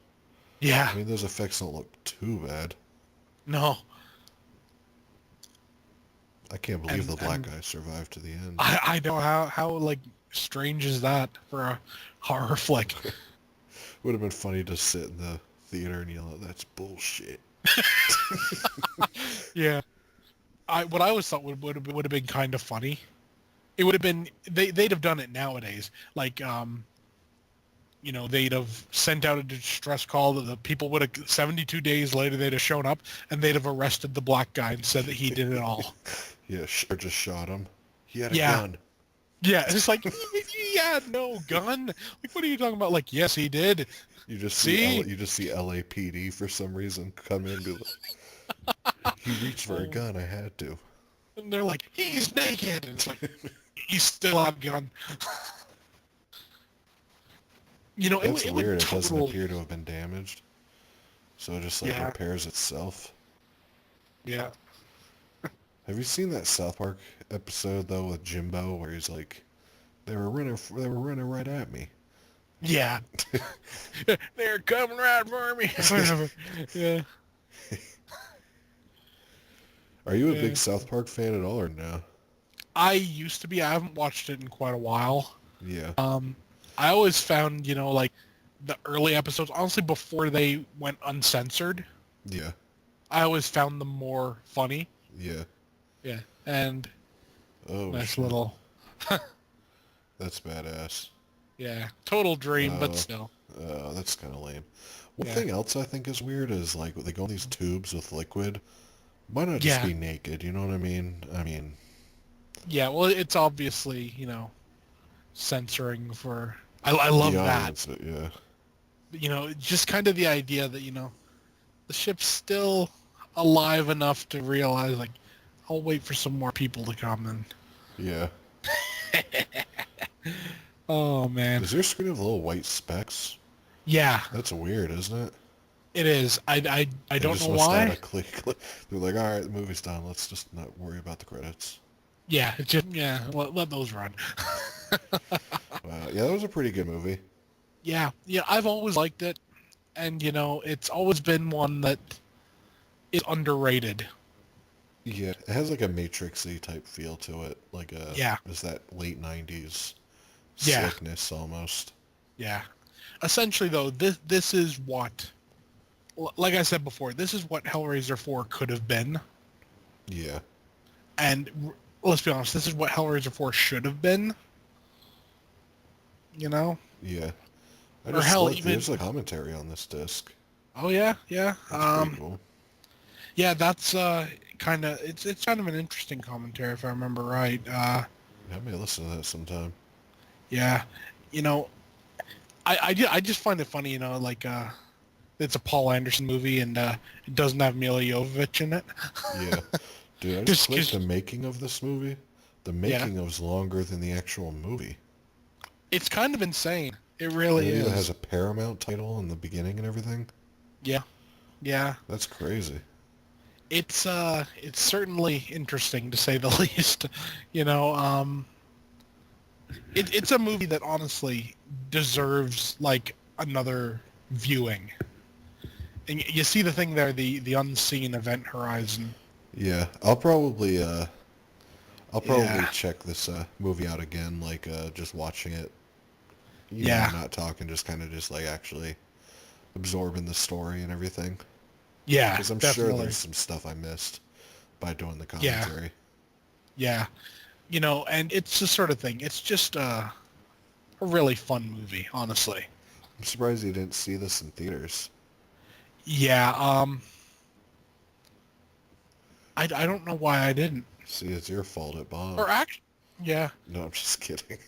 Yeah, I mean, those effects don't look too bad. no, I can't believe and the black guy survived to the end. I know how like strange is that for a horror flick? Would have been funny to sit in the theater and yell out, "That's bullshit." Yeah, what I always thought would have been kind of funny. It would have been they'd have done it nowadays. Like they'd have sent out a distress call that the people would have 72 days later they'd have shown up and they'd have arrested the black guy and said that he did it all. Yeah, or just shot him. He had a Yeah. gun. Yeah, it's like he had no gun. Like, what are you talking about? Like, yes, he did. You just See? you just see LAPD for some reason come in and be like, "He reached for a gun. I had to." And they're like, he's naked. And it's like, he's still had a gun. That's it would weird. It doesn't total. appear to have been damaged, so it just like Yeah, repairs itself. yeah, Have you seen that South Park episode though with Jimbo where he's like, they were running right at me." yeah. They're coming right for me. Yeah, Are you a yeah. big South Park fan at all or no? I used to be. I haven't watched it in quite a while. Yeah, I always found, like the early episodes, honestly, before they went uncensored, yeah, I always found them more funny. yeah. Yeah, and Oh nice shit, little, that's badass. yeah, total dream, but Oh, still. that's kind of lame. One Yeah, thing else I think is weird is like they go in these tubes with liquid. Why not just yeah, be naked? You know what I mean? I mean, yeah. Well, it's obviously, censoring for. I love the that. audience, yeah, Just kind of the idea that the ship's still alive enough to realize like I'll wait for some more people to come and. yeah. Oh man. Does your screen have little white specks? Yeah, That's weird, isn't it? it is. I They don't just know must not why. have clicked. They're like, all right, the movie's done. Let's just not worry about the credits. Yeah, it's just yeah. Let those run. Wow, yeah, that was a pretty good movie. Yeah, yeah. I've always liked it, and it's always been one that is underrated. Yeah, it has like a Matrixy type feel to it, like a Yeah, is that late '90s yeah, slickness almost. yeah. Essentially, though, this is what, like I said before, this is what Hellraiser 4 could have been, Yeah, and let's be honest, this is what Hellraiser 4 should have been. You know, yeah. I or just hell, like even. there's a commentary on this disc. Oh yeah, yeah. That's pretty cool. Yeah, that's kind of it's kind of an interesting commentary if I remember right. I may listen to that sometime. Yeah, you know, I just find it funny, like it's a Paul Anderson movie and it doesn't have Mila Jovovich in it. Yeah, dude, I just Just, clicked just the making of this movie. The yeah, making of's longer than the actual movie. it's kind of insane. It And really it even has is. a Paramount title in the beginning and everything. Yeah, yeah. That's crazy. It's certainly interesting to say the least. You know, it's a movie that honestly deserves like another viewing. And you see the thing there, the unseen event horizon. Yeah, I'll probably Yeah, check this movie out again, like just watching it, yeah, not talking, just kind of just like actually absorbing the story and everything. yeah, Because I'm sure definitely. there's some stuff I missed by doing the Yeah, commentary. Yeah. And it's the sort of thing. It's just a really fun movie, honestly. I'm surprised you didn't see this in theaters. Yeah. I don't know why I didn't. See, it's your fault it bombed. Or actually, yeah. No, I'm just kidding.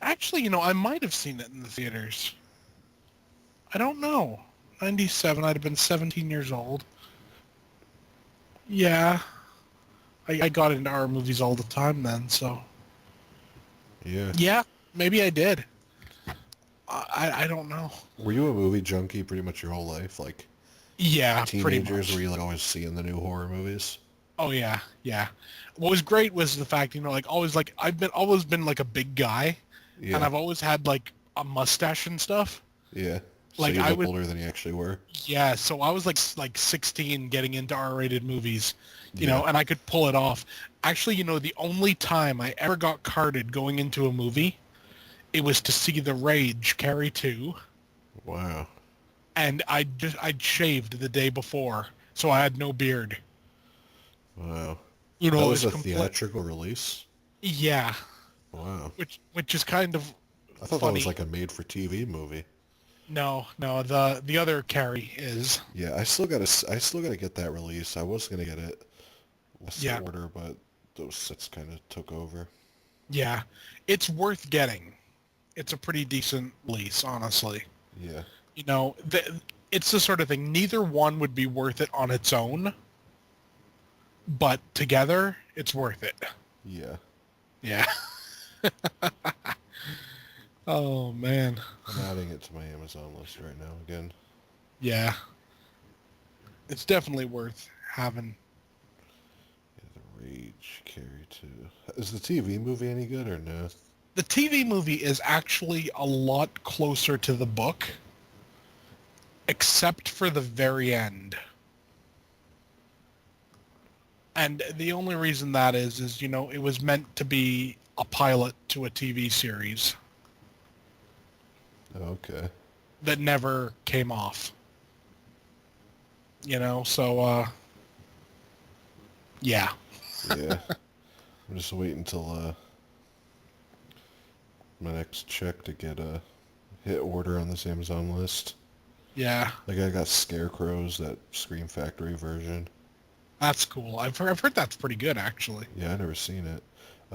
Actually, I might have seen it in the theaters. I don't know. 97, I'd have been 17 years old. Yeah. I got into our movies all the time then, so. Yeah. Yeah, maybe I did. I don't know. Were you a movie junkie pretty much your whole life? Like, Yeah, pretty teenagers, were much. you like always seeing the new horror movies? Oh yeah, yeah. What was great was the fact, like always like I've been always been like a big guy, and Yeah. I've always had like a mustache and stuff. Yeah. So Like you I look would, older than you actually were? yeah. So I was like 16 getting into R-rated movies, Yeah. and I could pull it off. Actually, the only time I ever got carded going into a movie, it was to see The Rage Carrie 2, Wow. and I'd shaved the day before, so I had no beard. Wow. It That was was a complete. theatrical release? Yeah, Wow. which is kind of I thought that was funny. like a made-for-TV movie. No, no, the other Carrie is. Yeah, I still gotta get that release. I was gonna get it last to Yeah, order, but those sets kind of took over. yeah. It's worth getting. It's a pretty decent lease, honestly. Yeah. It's the sort of thing. Neither one would be worth it on its own, but together, it's worth it. Yeah. Yeah. Oh man. I'm adding it to my Amazon list right now again. Yeah. It's definitely worth having. Yeah, The Rage Carry 2. Is the TV movie any good or no? The TV movie is actually a lot closer to the book, except for the very end. And the only reason that is it was meant to be a pilot to a TV series Okay. that never came off. So yeah. Yeah. I'm just waiting until my next check to get a hit order on this Amazon list. Yeah. Like I got Scarecrows, that Scream Factory version. That's cool. I've heard that's pretty good actually. Yeah, I never seen it.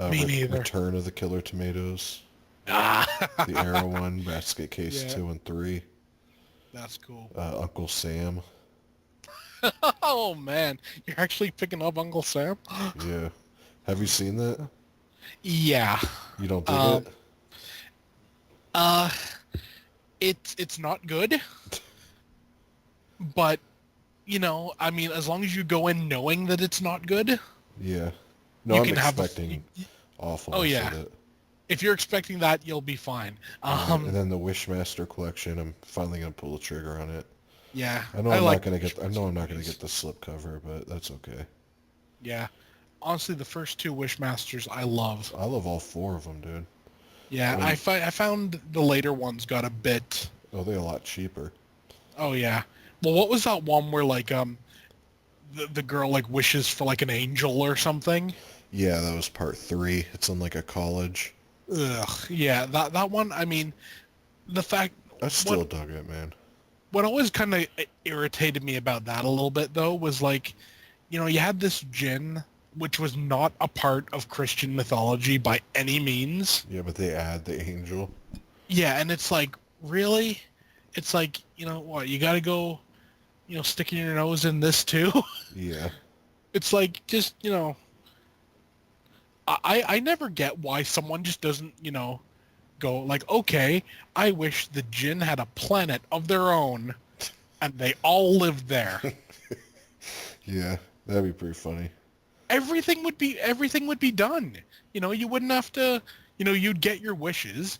Me neither. Return of the Killer Tomatoes, the Ah. Arrow one, Basket Case Yeah, 2 and 3, that's cool. Uncle Sam. Oh man, you're actually picking up Uncle Sam? Yeah. Have you seen that? Yeah. You don't dig Um, it? uh, it's not good, but I mean, as long as you go in knowing that it's not good, Yeah. No, you I'm can have a. expecting Oh awfulness yeah, of it. if you're expecting that, you'll be fine. And then the Wishmaster collection, I'm finally gonna pull the trigger on it. Yeah, I know I I'm not like gonna get I know I'm not gonna movies. get the slipcover, but that's okay. Yeah, honestly, the first two Wishmasters I love. I love all four of them, dude. I Yeah, mean, I found the later ones got a bit. oh, they're a lot cheaper. Oh yeah. Well, what was that one where like the girl like wishes for like an angel or something? Yeah, that was part 3. It's in like a college. Ugh. Yeah, that one. I mean, the fact I still what dug it, man. what always kind of irritated me about that a little bit though was like, you had this jinn which was not a part of Christian mythology by any means. Yeah, but they add the angel. Yeah, and it's like, really? It's like, what, you got to go, sticking your nose in this too? Yeah. It's like, just, I never get why someone just doesn't, go like, okay, I wish the jinn had a planet of their own and they all lived there. Yeah, that'd be pretty funny. Everything would be done. You wouldn't have to, you'd get your wishes.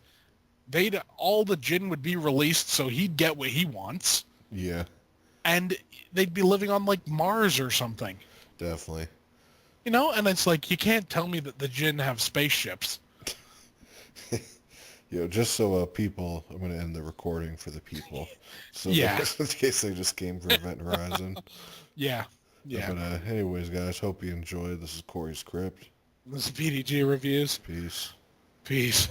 All the jinn would be released so he'd get what he wants. Yeah, And they'd be living on like Mars or something. definitely. And it's like, you can't tell me that the jinn have spaceships. Just so people, I'm going to end the recording for the people. So Yeah. in case they just came for Event Yeah. Horizon. Yeah. But anyways, guys, hope you enjoyed. This is Corey's Crypt. This is PDG Reviews. Peace. Peace.